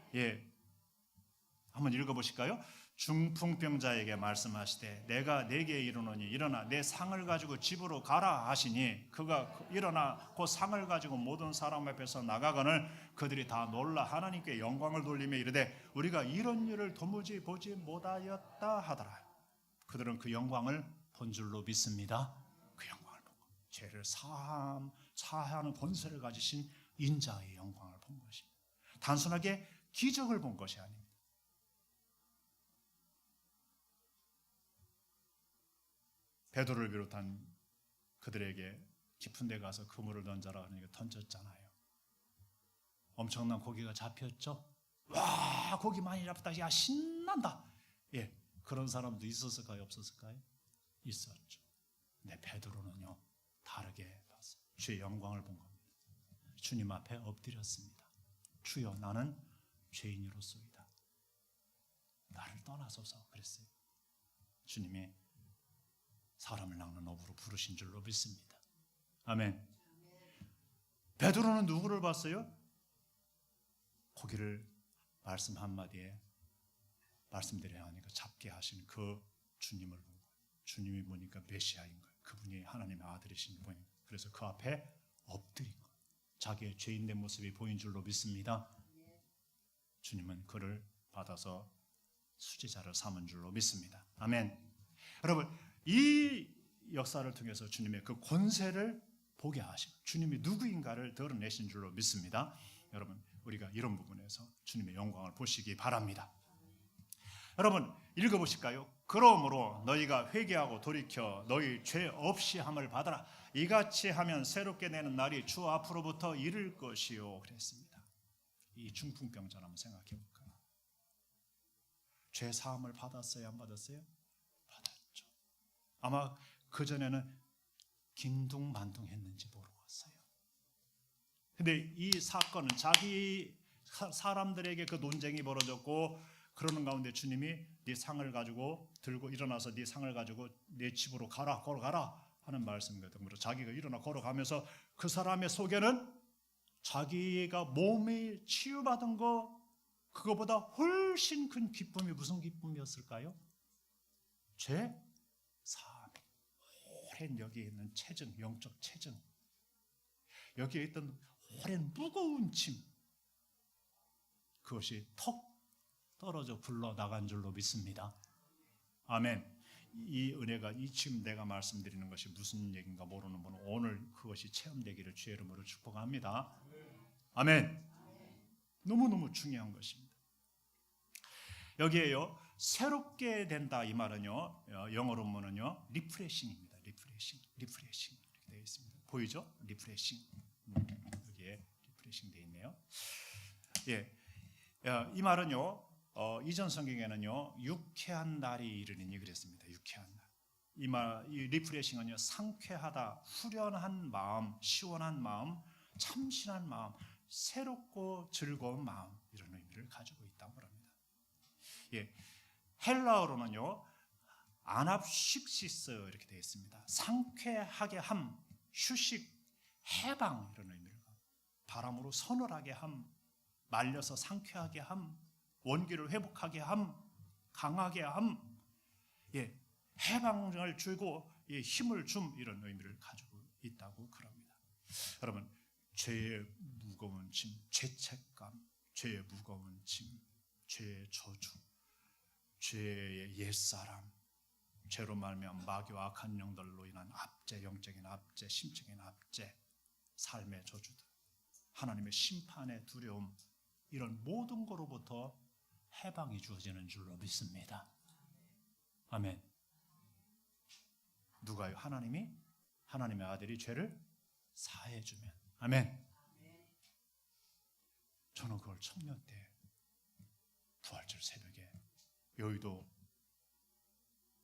한번 읽어보실까요? 중풍병자에게 말씀하시되 내가 네게 이르노니 일어나 내 상을 가지고 집으로 가라 하시니 그가 일어나 그 상을 가지고 모든 사람 앞에서 나가거늘 그들이 다 놀라 하나님께 영광을 돌리며 이르되 우리가 이런 일을 도무지 보지 못하였다 하더라. 그들은 그 영광을 본 줄로 믿습니다. 그 영광을 본 것. 죄를 사하는 권세를 가지신 인자의 영광을 본 것입니다. 단순하게 기적을 본 것이 아닙니다. 베드로를 비롯한 그들에게 깊은 데 가서 그물을 던져라 하니까 던졌잖아요. 엄청난 고기가 잡혔죠. 와, 고기 많이 잡았다. 야, 신난다. 그런 사람도 있었을까요? 없었을까요? 있었죠. 근데 베드로는요 다르게 봤어요. 주의 영광을 본 겁니다. 주님 앞에 엎드렸습니다. 주여, 나는 죄인으로소이다. 나를 떠나소서 그랬어요. 주님이 사람을 낚는 어부로 부르신 줄로 믿습니다. 아멘. 베드로는 누구를 봤어요? 고기를 말씀 한마디에 말씀드려야 하니까 잡게 하신 그 주님을 본 거예요. 주님이 보니까 메시아인 거예요. 그분이 하나님의 아들이신 분이에요. 그래서 그 앞에 엎드린 거예요. 자기의 죄인된 모습이 보인 줄로 믿습니다. 주님은 그를 받아서 수제자를 삼은 줄로 믿습니다. 아멘. 여러분, 이 역사를 통해서 주님의 그 권세를 보게 하시고 주님이 누구인가를 드러내신 줄로 믿습니다. 여러분, 우리가 이런 부분에서 주님의 영광을 보시기 바랍니다. 여러분, 읽어보실까요? 그러므로 너희가 회개하고 돌이켜 너희 죄 없이 함을 받아라. 이같이 하면 새롭게 내는 날이 주 앞으로부터 이를 것이요 그랬습니다. 이 중풍병자를 한번 생각해 볼까요? 죄 사함을 받았어요? 안 받았어요? 받았죠. 아마 그전에는 긴둥만둥했는지 모르겠어요. 근데 이 사건은 자기 사람들에게 그 논쟁이 벌어졌고 그러는 가운데 주님이 네 상을 가지고 들고 일어나서 네 상을 가지고 네 집으로 가라, 걸어가라 하는 말씀이거든요. 그래서 자기가 일어나 걸어가면서 그 사람의 속에는 자기가 몸이 치유받은 거 그거보다 훨씬 큰 기쁨이 무슨 기쁨이었을까요? 죄 사함. 오랜 여기에 있는 체증, 영적 체증, 여기에 있던 오랜 무거운 짐, 그것이 턱 떨어져 굴러나간 줄로 믿습니다. 아멘. 이 은혜가 지금 내가 말씀드리는 것이 무슨 얘기인가 모르는 분은 오늘 그것이 체험되기를 주의 이름으로 축복합니다. 아멘. 너무너무 중요한 것입니다. 여기에요, 새롭게 된다 이 말은요, 영어로 보면요 리프레싱입니다. 리프레싱 이렇게 되어 있습니다. 보이죠? 리프레싱. 여기에 리프레싱 되어 있네요. 예, 이 말은요, 이전 성경에는요 유쾌한 날이 이르리니 그랬습니다. 유쾌한 날. 이 리프레싱은요 상쾌하다, 후련한 마음, 시원한 마음, 참신한 마음, 새롭고 즐거운 마음, 이런 의미를 가지고 있다고 합니다. 예, 헬라어로는요 아납식시스 이렇게 되어 있습니다. 상쾌하게 함, 휴식, 해방 이런 의미를, 바람으로 서늘하게 함, 말려서 상쾌하게 함, 원기를 회복하게 함, 강하게 함, 예, 해방을 주고 힘을 줌, 이런 의미를 가지고 있다고 그럽니다. 여러분, 죄의 무거운 짐, 죄책감, 죄의 무거운 짐, 죄의 저주, 죄의 옛사람, 죄로 말미암아 마귀와 악한 영들로 인한 압제, 영적인 압제, 심적인 압제, 삶의 저주들, 하나님의 심판의 두려움, 이런 모든 거로부터 해방이 주어지는 줄로 믿습니다. 아멘. 누가요? 하나님이, 하나님의 아들이 죄를 사해 주면. 아멘. 저는 그걸 청년 때 부활절 새벽에 여의도,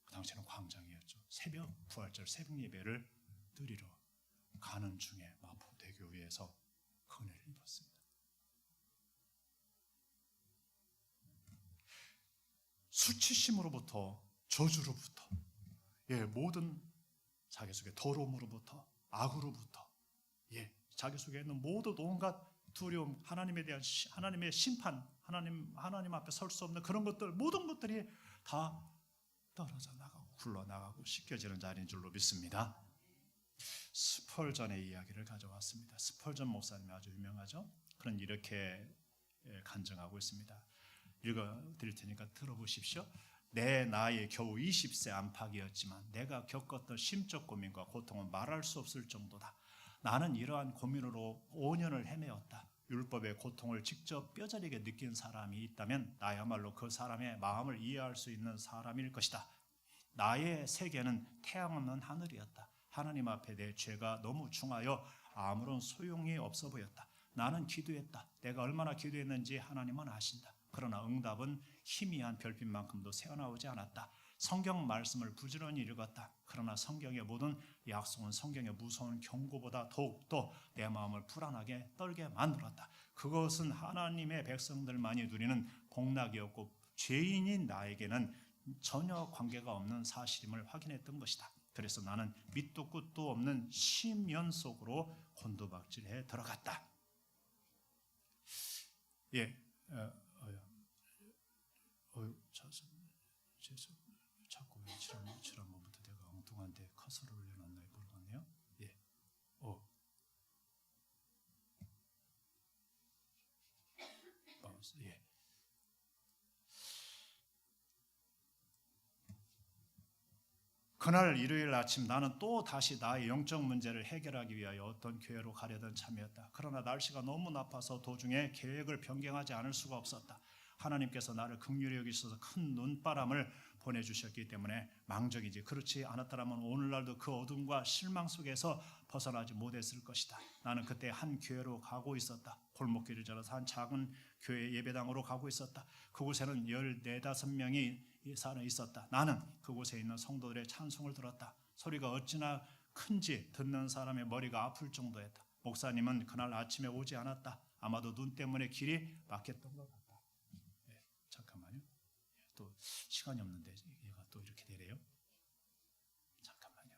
그 당시에는 광장이었죠, 새벽 부활절 새벽 예배를 드리러 가는 중에 마포대교 위에서 그 은혜를 입었습니다. 수치심으로부터, 저주로부터, 예, 모든 자기 속의 더러움으로부터, 악으로부터, 예, 자기 속에 있는 모든 온갖 두려움, 하나님에 대한 하나님의 심판, 하나님 앞에 설 수 없는 그런 것들, 모든 것들이 다 떨어져 나가고 굴러나가고 씻겨지는 자리인 줄로 믿습니다. 스펄전의 이야기를 가져왔습니다. 스펄전 목사님이 아주 유명하죠. 그런 이렇게 간증하고 있습니다. 읽어드릴 테니까 들어보십시오. 내 나이 겨우 20세 안팎이었지만 내가 겪었던 심적 고민과 고통은 말할 수 없을 정도다. 나는 이러한 고민으로 5년을 헤매었다. 율법의 고통을 직접 뼈저리게 느낀 사람이 있다면 나야말로 그 사람의 마음을 이해할 수 있는 사람일 것이다. 나의 세계는 태양 없는 하늘이었다. 하나님 앞에 내 죄가 너무 중하여 아무런 소용이 없어 보였다. 나는 기도했다. 내가 얼마나 기도했는지 하나님은 아신다. 그러나 응답은 희미한 별빛만큼도 새어나오지 않았다. 성경 말씀을 부지런히 읽었다. 그러나 성경의 모든 약속은 성경의 무서운 경고보다 더욱더 내 마음을 불안하게 떨게 만들었다. 그것은 하나님의 백성들만이 누리는 복락이었고 죄인인 나에게는 전혀 관계가 없는 사실임을 확인했던 것이다. 그래서 나는 밑도 끝도 없는 심연 속으로 곤두박질해 들어갔다. 예, 자꾸 왜 지난번부터 내가 엉뚱한데 커서를 올려놨나요? 모르겠네요. 예, 예. 그날 일요일 아침 나는 또 다시 나의 영적 문제를 해결하기 위하여 어떤 교회로 가려던 참이었다. 그러나 날씨가 너무 나빠서 도중에 계획을 변경하지 않을 수가 없었다. 하나님께서 나를 긍휼히 여기셔서 큰 눈바람을 보내주셨기 때문에 망정이지, 그렇지 않았더라면 오늘날도 그 어둠과 실망 속에서 벗어나지 못했을 것이다. 나는 그때 한 교회로 가고 있었다. 골목길을 지나서 한 작은 교회 예배당으로 가고 있었다. 그곳에는 14~15명이 있었다. 나는 그곳에 있는 성도들의 찬송을 들었다. 소리가 어찌나 큰지 듣는 사람의 머리가 아플 정도였다. 목사님은 그날 아침에 오지 않았다. 아마도 눈 때문에 길이 막혔던 것 같다. 잠깐만요. 또 시간이 없는데 얘가 또 이렇게 되래요. 잠깐만요.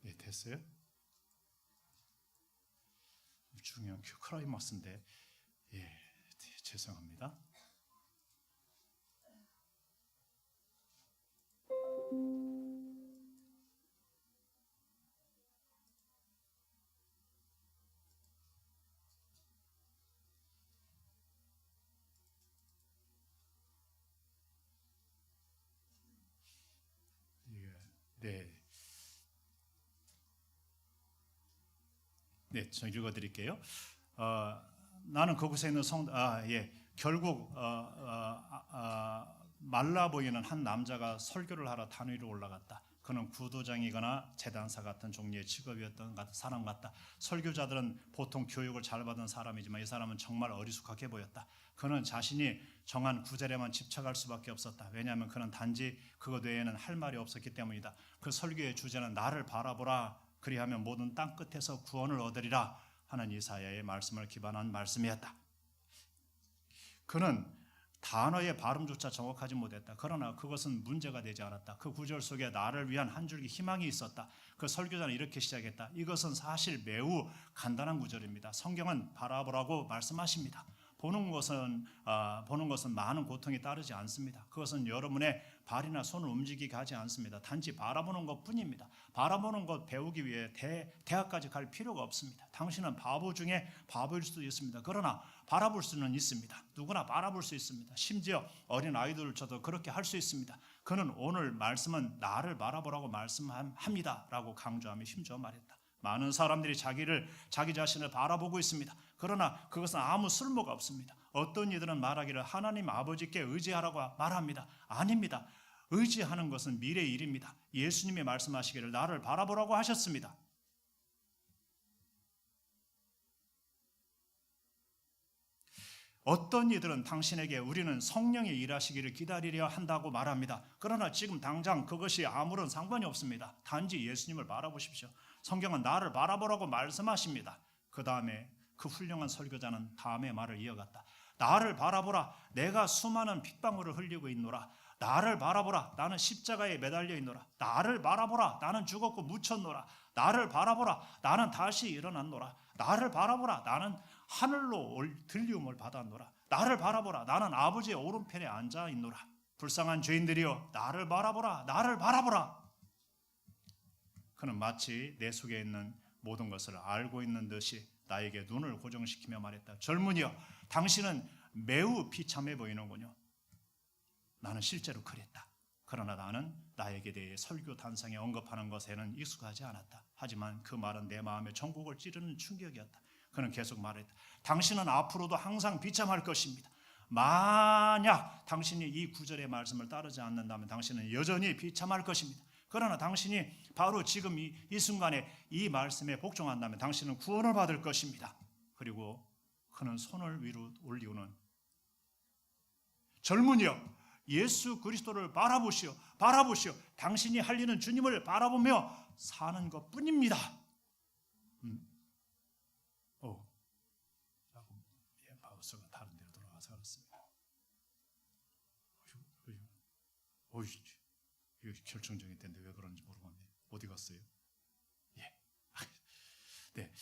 예, 됐어요? 중요한 클라이막스인데, 예, 죄송합니다. 네. 네, 저 읽어드릴게요. 나는 그곳에 있는 결국 말라 보이는 한 남자가 설교를 하러 단 위로 올라갔다. 그는 구도장이거나 재단사 같은 종류의 직업이었던 사람 같다. 설교자들은 보통 교육을 잘 받은 사람이지만 이 사람은 정말 어리숙하게 보였다. 그는 자신이 정한 구절에만 집착할 수밖에 없었다. 왜냐하면 그는 단지 그것 외에는 할 말이 없었기 때문이다. 그 설교의 주제는 나를 바라보라, 그리하면 모든 땅 끝에서 구원을 얻으리라 하는 이사야의 말씀을 기반한 말씀이었다. 그는 단어의 발음조차 정확하지 못했다. 그러나 그것은 문제가 되지 않았다. 그 구절 속에 나를 위한 한 줄기 희망이 있었다. 그 설교자는 이렇게 시작했다. 이것은 사실 매우 간단한 구절입니다. 성경은 바라보라고 말씀하십니다. 보는 것은 많은 고통이 따르지 않습니다. 그것은 여러분의 발이나 손을 움직이게 하지 않습니다. 단지 바라보는 것뿐입니다. 바라보는 것 배우기 위해 대학까지 갈 필요가 없습니다. 당신은 바보 중에 바보일 수도 있습니다. 그러나 바라볼 수는 있습니다. 누구나 바라볼 수 있습니다. 심지어 어린 아이들조차도 그렇게 할 수 있습니다. 그는 오늘 말씀은 나를 바라보라고 말씀합니다 라고 강조하며 힘주어 말했다. 많은 사람들이 자기 자신을 바라보고 있습니다. 그러나 그것은 아무 쓸모가 없습니다. 어떤 이들은 말하기를 하나님 아버지께 의지하라고 말합니다. 아닙니다. 의지하는 것은 미래의 일입니다. 예수님이 말씀하시기를 나를 바라보라고 하셨습니다. 어떤 이들은 당신에게 우리는 성령이 일하시기를 기다리려 한다고 말합니다. 그러나 지금 당장 그것이 아무런 상관이 없습니다. 단지 예수님을 바라보십시오. 성경은 나를 바라보라고 말씀하십니다. 그 다음에 그 훌륭한 설교자는 다음의 말을 이어갔다. 나를 바라보라, 내가 수많은 핏방울을 흘리고 있노라. 나를 바라보라, 나는 십자가에 매달려 있노라. 나를 바라보라, 나는 죽었고 묻혔노라. 나를 바라보라, 나는 다시 일어났노라. 나를 바라보라, 나는 하늘로 들리움을 받았노라. 나를 바라보라, 나는 아버지의 오른편에 앉아 있노라. 불쌍한 죄인들이여, 나를 바라보라, 나를 바라보라. 그는 마치 내 속에 있는 모든 것을 알고 있는 듯이 나에게 눈을 고정시키며 말했다. 젊은이여, 당신은 매우 비참해 보이는군요. 나는 실제로 그랬다. 그러나 나는 나에게 대해 설교 단상에 언급하는 것에는 익숙하지 않았다. 하지만 그 말은 내 마음에 전곡을 찌르는 충격이었다. 그는 계속 말했다. 당신은 앞으로도 항상 비참할 것입니다. 만약 당신이 이 구절의 말씀을 따르지 않는다면 당신은 여전히 비참할 것입니다. 그러나 당신이 바로 지금 이 순간에 이 말씀에 복종한다면 당신은 구원을 받을 것입니다. 그리고 그는 손을 위로 올리고는 젊은이여, 예수 그리스도를 바라보시오. 당신이 할 일은 주님을 바라보며 사는 것뿐입니다. 마우스가 다른 데로 돌아가서 그렇습니다. 이거 결정적인 때인데 왜 그런지 모르겠네. 어디 갔어요? 예. 네.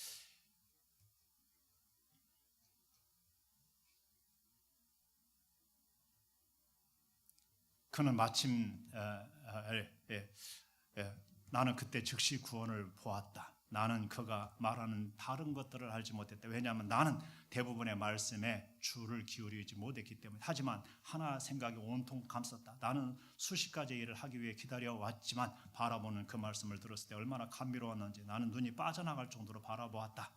그는 마침 나는 그때 즉시 구원을 보았다. 나는 그가 말하는 다른 것들을 알지 못했다. 왜냐하면 나는 대부분의 말씀에 주를 기울이지 못했기 때문에. 하지만 하나 생각이 온통 감쌌다. 나는 수십 가지 일을 하기 위해 기다려왔지만 바라보는 그 말씀을 들었을 때 얼마나 감미로웠는지 나는 눈이 빠져나갈 정도로 바라보았다.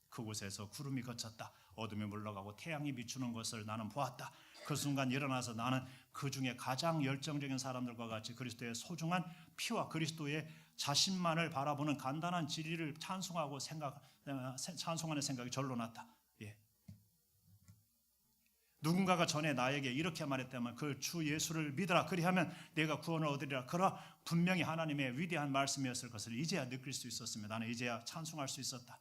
그곳에서 구름이 걷혔다. 어둠이 물러가고 태양이 비추는 것을 나는 보았다. 그 순간 일어나서 나는 그 중에 가장 열정적인 사람들과 같이 그리스도의 소중한 피와 그리스도의 자신만을 바라보는 간단한 진리를 찬송하는 생각이 절로 났다. 예. 누군가가 전에 나에게 이렇게 말했다면 그 주 예수를 믿으라. 그리하면 내가 구원을 얻으리라. 그러나 분명히 하나님의 위대한 말씀이었을 것을 이제야 느낄 수 있었으며 나는 이제야 찬송할 수 있었다.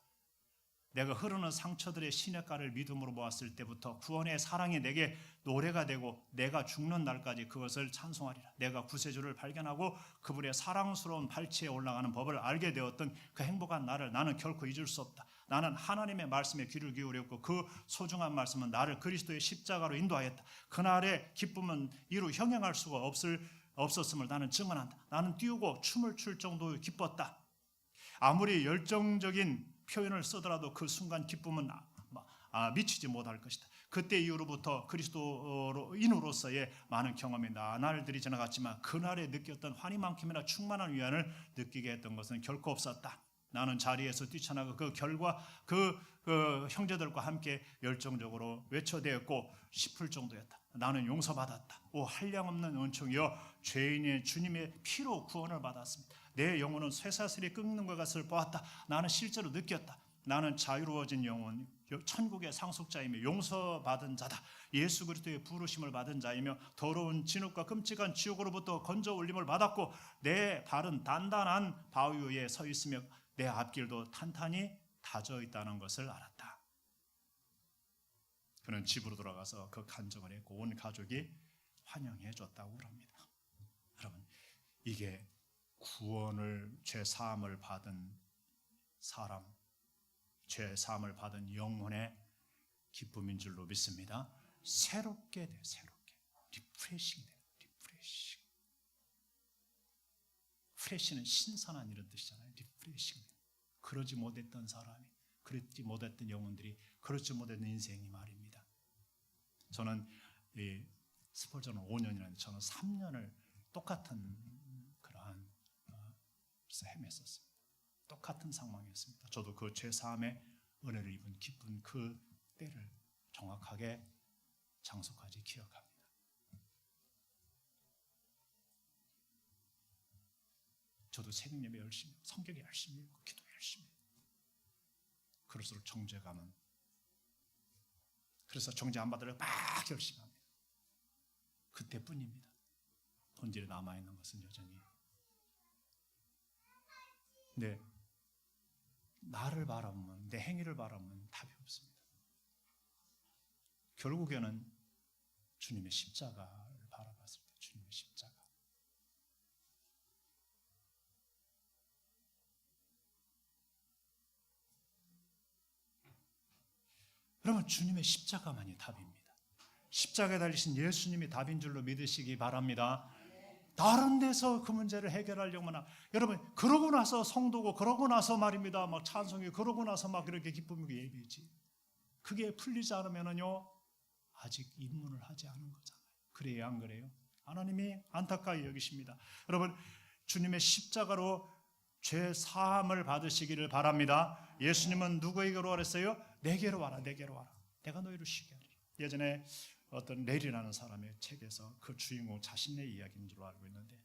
내가 흐르는 상처들의 시냇가를 믿음으로 보았을 때부터 구원의 사랑이 내게 노래가 되고 내가 죽는 날까지 그것을 찬송하리라. 내가 구세주를 발견하고 그분의 사랑스러운 발치에 올라가는 법을 알게 되었던 그 행복한 날을 나는 결코 잊을 수 없다. 나는 하나님의 말씀에 귀를 기울였고 그 소중한 말씀은 나를 그리스도의 십자가로 인도하였다. 그날의 기쁨은 이루 형용할 수가 없었음을 나는 증언한다. 나는 뛰고 춤을 출 정도로 기뻤다. 아무리 열정적인 표현을 쓰더라도 그 순간 기쁨은 미치지 못할 것이다. 그때 이후로부터 그리스도인으로서의 많은 경험이 나날들이 지나갔지만 그날에 느꼈던 환희만큼이나 충만한 위안을 느끼게 했던 것은 결코 없었다. 나는 자리에서 뛰쳐나가 그 결과 그 형제들과 함께 열정적으로 외쳐대었고 싶을 정도였다. 나는 용서받았다. 오 한량없는 은총이여, 죄인의 주님의 피로 구원을 받았습니다. 내 영혼은 쇠사슬이 끊는 것을 보았다. 나는 실제로 느꼈다. 나는 자유로워진 영혼, 천국의 상속자이며 용서받은 자다. 예수 그리스도의 부르심을 받은 자이며 더러운 진흙과 끔찍한 지옥으로부터 건져 올림을 받았고 내 발은 단단한 바위 위에 서 있으며 내 앞길도 탄탄히 다져 있다는 것을 알았다. 그는 집으로 돌아가서 그 간증을 했고 온 가족이 환영해 줬다고 그럽니다. 여러분, 이게 구원을, 죄 사함을 받은 사람, 죄 사함을 받은 영혼의 기쁨인 줄로 믿습니다. 새롭게 돼, 새롭게 리프레싱 돼, 리프레싱. 프레시는 신선한 이런 뜻이잖아요. 리프레싱. 그러지 못했던 사람이, 그렇지 못했던 영혼들이, 그렇지 못했던 인생이 말입니다. 저는 이 스펄전은 5년이라는데 저는 3년을 똑같은 그러한 헤맸었습니다. 똑같은 상황이었습니다. 저도 그 죄사함의 은혜를 입은 기쁜 그 때를 정확하게 장소까지 기억합니다. 저도 새벽 예배 열심히, 성경에 열심히 읽고 기도 열심히. 그럴수록 정죄감은, 그래서 정죄 안 받으려고 막 열심히 합니다. 그때뿐입니다. 본질에 남아있는 것은 여전히 나를 바라보면, 내 행위를 바라보면 답이 없습니다. 결국에는 주님의 십자가를 바라봤을 때, 주님의 십자가. 여러분, 주님의 십자가만이 답입니다. 십자가에 달리신 예수님이 답인 줄로 믿으시기 바랍니다. 다른 데서 그 문제를 해결하려면, 여러분, 그러고 나서 성도고, 그러고 나서 말입니다, 막 찬송이, 그러고 나서 막 그렇게 기쁨이 예배지. 그게 풀리지 않으면요, 아직 입문을 하지 않은 거잖아요. 그래요, 안 그래요? 하나님이 안타까이 여기십니다. 여러분, 주님의 십자가로 죄 사함을 받으시기를 바랍니다. 예수님은 누구에게로 그랬어요? 내게로 와라, 내게로 와라. 내가 너희를 쉬게 하리라. 예전에 어떤 넬이라는 사람의 책에서 그 주인공 자신의 이야기인 줄 알고 있는데,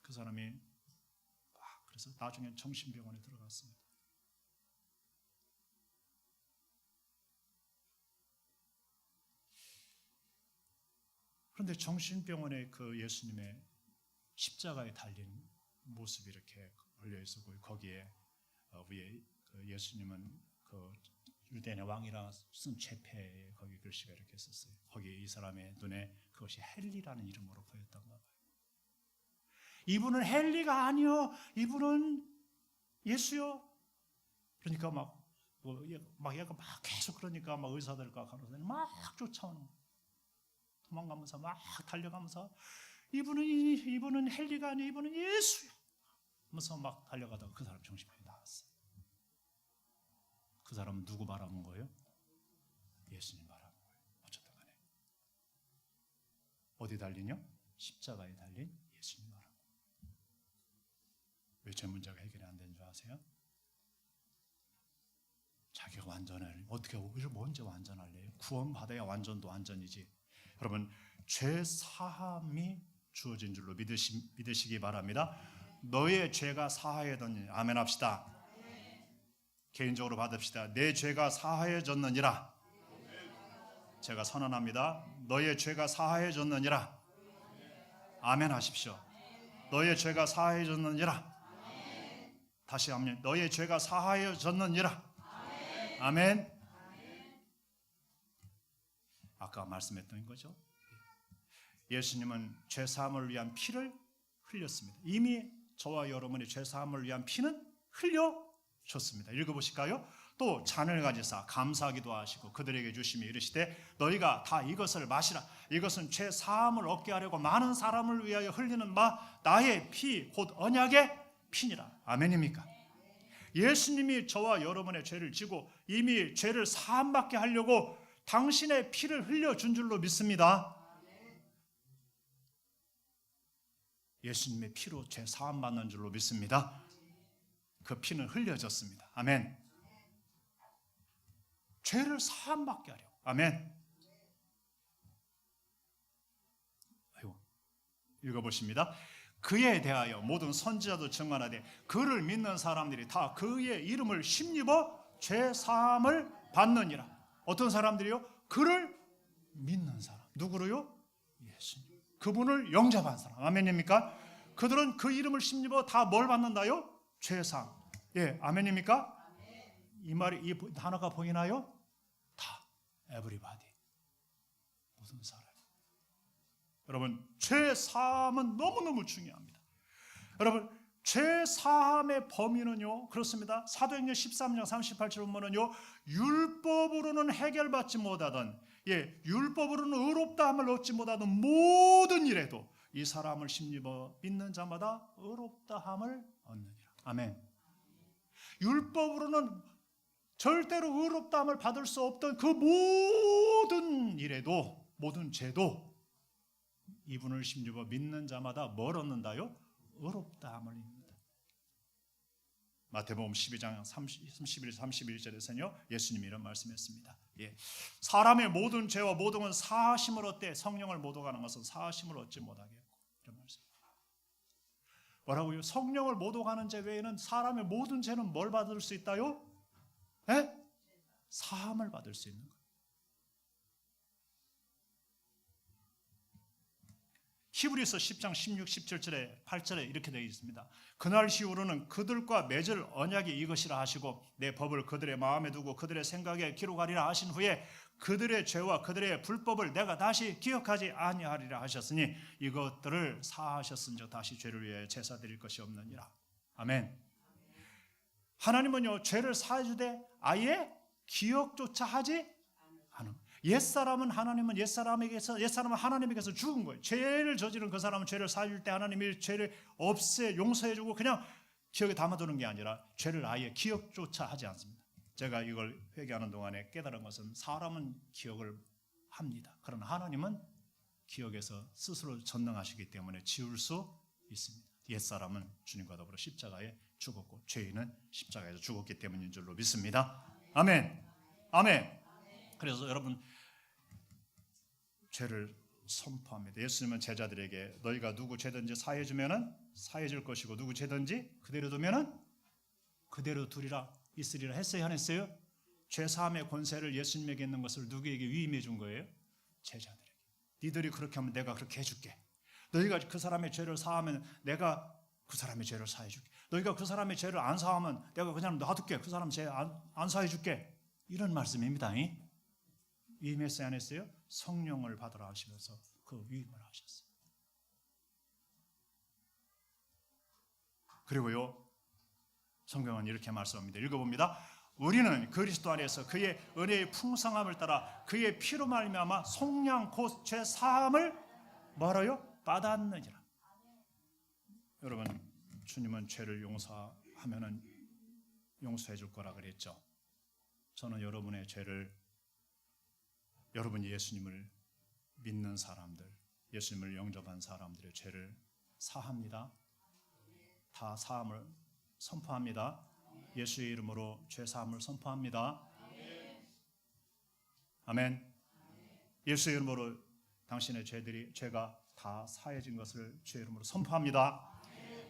그 사람이 그래서 나중에 정신병원에 들어갔습니다. 그런데 정신병원에 그 예수님의 십자가에 달린 모습이 이렇게 올려 있었고, 거기에 위에 그 예수님은 그 유대인의 왕이라 쓴 죄패에 거기 글씨가 이렇게 있었어요. 거기에 이 사람의 눈에 그것이 헬리라는 이름으로 보였던가 봐요. 이분은 헬리가 아니요, 이분은 예수요. 그러니까 얘가 막 계속 그러니까 막 의사들과 간호사들이 막 쫓아오는 거예요. 도망가면서 막 달려가면서 이분은 헬리가 아니에요, 이분은 예수야 하면서 막 달려가다가 그 사람 정신병이 나왔어요. 그 사람은 누구 바라본 거예요? 예수님 바라본 거예요. 어쨌든 간에 어디 달리냐? 십자가에 달린 예수님 바라본 거예요. 왜 제 문제가 해결이 안 되는 줄 아세요? 자기가 완전해. 어떻게 언제 완전할래요? 구원받아야 완전도 완전이지. 여러분, 죄 사함이 주어진 줄로 믿으시기 바랍니다. 너의 죄가 사하여졌느니라. 아멘 합시다. 개인적으로 받읍시다. 내 죄가 사하여졌느니라. 제가 선언합니다. 너의 죄가 사하여졌느니라. 아멘 하십시오. 너의 죄가 사하여졌느니라. 다시 한번, 너의 죄가 사하여졌느니라. 아멘. 아까 말씀했던 거죠. 예수님은 죄 사함을 위한 피를 흘렸습니다. 이미 저와 여러분의 죄 사함을 위한 피는 흘려졌습니다. 읽어보실까요? 또 잔을 가지사 감사하기도 하시고 그들에게 주시며 이르시되 너희가 다 이것을 마시라. 이것은 죄 사함을 얻게 하려고 많은 사람을 위하여 흘리는 나의 피 곧 언약의 피니라. 아멘입니까? 예수님이 저와 여러분의 죄를 지고 이미 죄를 사함받게 하려고 당신의 피를 흘려준 줄로 믿습니다. 예수님의 피로 죄 사함받는 줄로 믿습니다. 그 피는 흘려졌습니다. 아멘. 죄를 사함받게 하려고. 아멘. 읽어보십니다. 그에 대하여 모든 선지자도 증언하되 그를 믿는 사람들이 다 그의 이름을 힘입어 죄 사함을 받느니라. 어떤 사람들이요? 그를 믿는 사람. 누구로요? 예수님. 그분을 영접한 사람. 아멘입니까? 그들은 그 이름을 힘입어 다 뭘 받는다요? 죄 사함. 예, 아멘입니까? 이 말이, 이 단어가 보이나요? 다, everybody. 모든 사람. 여러분, 죄 사함은 너무너무 중요합니다. 여러분, 죄 사함의 범위는요, 그렇습니다. 사도행전 13장 38절 보면은요, 율법으로는 해결받지 못하던, 율법으로는 의롭다함을 얻지 못하던 모든 일에도 이 사람을 힘입어 믿는 자마다 의롭다함을 얻느니라. 아멘. 율법으로는 절대로 의롭다함을 받을 수 없던 그 모든 일에도, 모든 죄도 이분을 힘입어 믿는 자마다 뭘 얻는다요? 의롭다함을 얻는다. 마태복음 12장 31절에서는요, 예수님이 이런 말씀했습니다. 사람의 모든 죄와 모든 사하심을 얻되 성령을 못 얻어가는 것은 사하심을 얻지 못하겠고, 이런 말씀. 뭐라고요? 성령을 못 얻어가는 죄 외에는 사람의 모든 죄는 뭘 받을 수 있다요? 사함을 받을 수 있는 거예요. 히브리서 10장 16, 17절에 8절에 이렇게 되어 있습니다. 그날 이후로는 그들과 맺을 언약이 이것이라 하시고 내 법을 그들의 마음에 두고 그들의 생각에 기록하리라 하신 후에 그들의 죄와 그들의 불법을 내가 다시 기억하지 아니하리라 하셨으니 이것들을 사하셨은즉 다시 죄를 위해 제사 드릴 것이 없느니라. 아멘. 하나님은요, 죄를 사해주되 아예 기억조차 하지 않은. 옛사람은 하나님에게서 죽은 거예요. 죄를 저지른 그 사람은 죄를 사해줄 때 하나님이 죄를 용서해주고 그냥 기억에 담아두는 게 아니라 죄를 아예 기억조차 하지 않습니다. 제가 이걸 회개하는 동안에 깨달은 것은 사람은 기억을 합니다. 그러나 하나님은 기억에서 스스로 전능하시기 때문에 지울 수 있습니다. 옛사람은 주님과 더불어 십자가에 죽었고 죄인은 십자가에서 죽었기 때문인 줄로 믿습니다. 아멘. 아멘. 그래서 여러분 죄를 선포합니다. 예수님은 제자들에게 너희가 누구 죄든지 사해 주면은 사해 줄 것이고 누구 죄든지 그대로 두면은 그대로 두리라 있으리라 했어요, 안 했어요? 죄 사함의 권세를 예수님에게 있는 것을 누구에게 위임해 준 거예요? 제자들에게. 니들이 그렇게 하면 내가 그렇게 해줄게. 너희가 그 사람의 죄를 사하면 내가 그 사람의 죄를 사해 줄게. 너희가 그 사람의 죄를 안 사하면 내가 그냥 놔둘게. 그 사람 죄 안 사해 줄게. 이런 말씀입니다. 위임했어요, 안 했어요? 성령을 받으라 하시면서 그 위임을 하셨어요. 그리고요, 성경은 이렇게 말씀합니다. 읽어봅니다. 우리는 그리스도 안에서 그의 은혜의 풍성함을 따라 그의 피로 말미암아 속량 곧 죄 사함을 뭐라요? 받았느니라. 여러분, 주님은 죄를 용서하면은 용서해 줄 거라 그랬죠. 저는 여러분의 죄를, 여러분이 예수님을 믿는 사람들, 예수님을 영접한 사람들의 죄를 사합니다. 다 사함을 선포합니다. 예수의 이름으로 죄 사함을 선포합니다. 아멘. 예수의 이름으로 당신의 죄가 다 사해진 것을 주의 이름으로 선포합니다.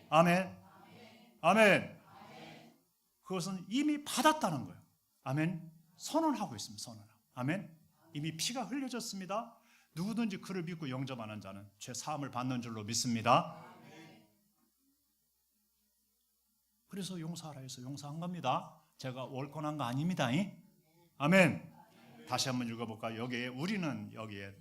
아멘. 아멘. 그것은 이미 받았다는 거예요. 아멘. 선언하고 있습니다. 선언하고. 아멘. 이미 피가 흘려졌습니다. 누구든지 그를 믿고 영접하는 자는 죄 사함을 받는 줄로 믿습니다. 그래서 용서하라 해서 용서한 겁니다. 제가 월권한 거 아닙니다. 아멘. 다시 한번 읽어볼까요? 여기에 우리는, 여기에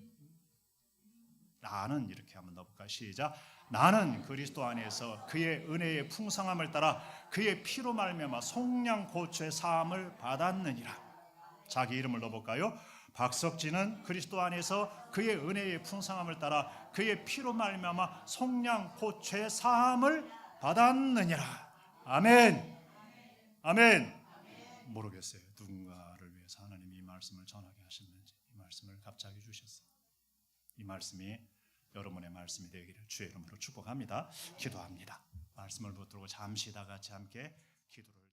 나는, 이렇게 한번 넣어볼까요? 시작. 나는 그리스도 안에서 그의 은혜의 풍성함을 따라 그의 피로 말미암아 속량 곧 죄 사함을 받았느니라. 자기 이름을 넣어볼까요? 박석진은 그리스도 안에서 그의 은혜의 풍성함을 따라 그의 피로 말미암아 속량 곧 죄 사함을 받았느니라. 아멘. 아멘. 모르겠어요. 누군가를 위해서 하나님이 이 말씀을 전하게 하셨는지, 이 말씀을 갑자기 주셨어요. 이 말씀이 여러분의 말씀이 되기를 주의 이름으로 축복합니다. 기도합니다. 말씀을 붙들고 잠시 다 같이 함께 기도를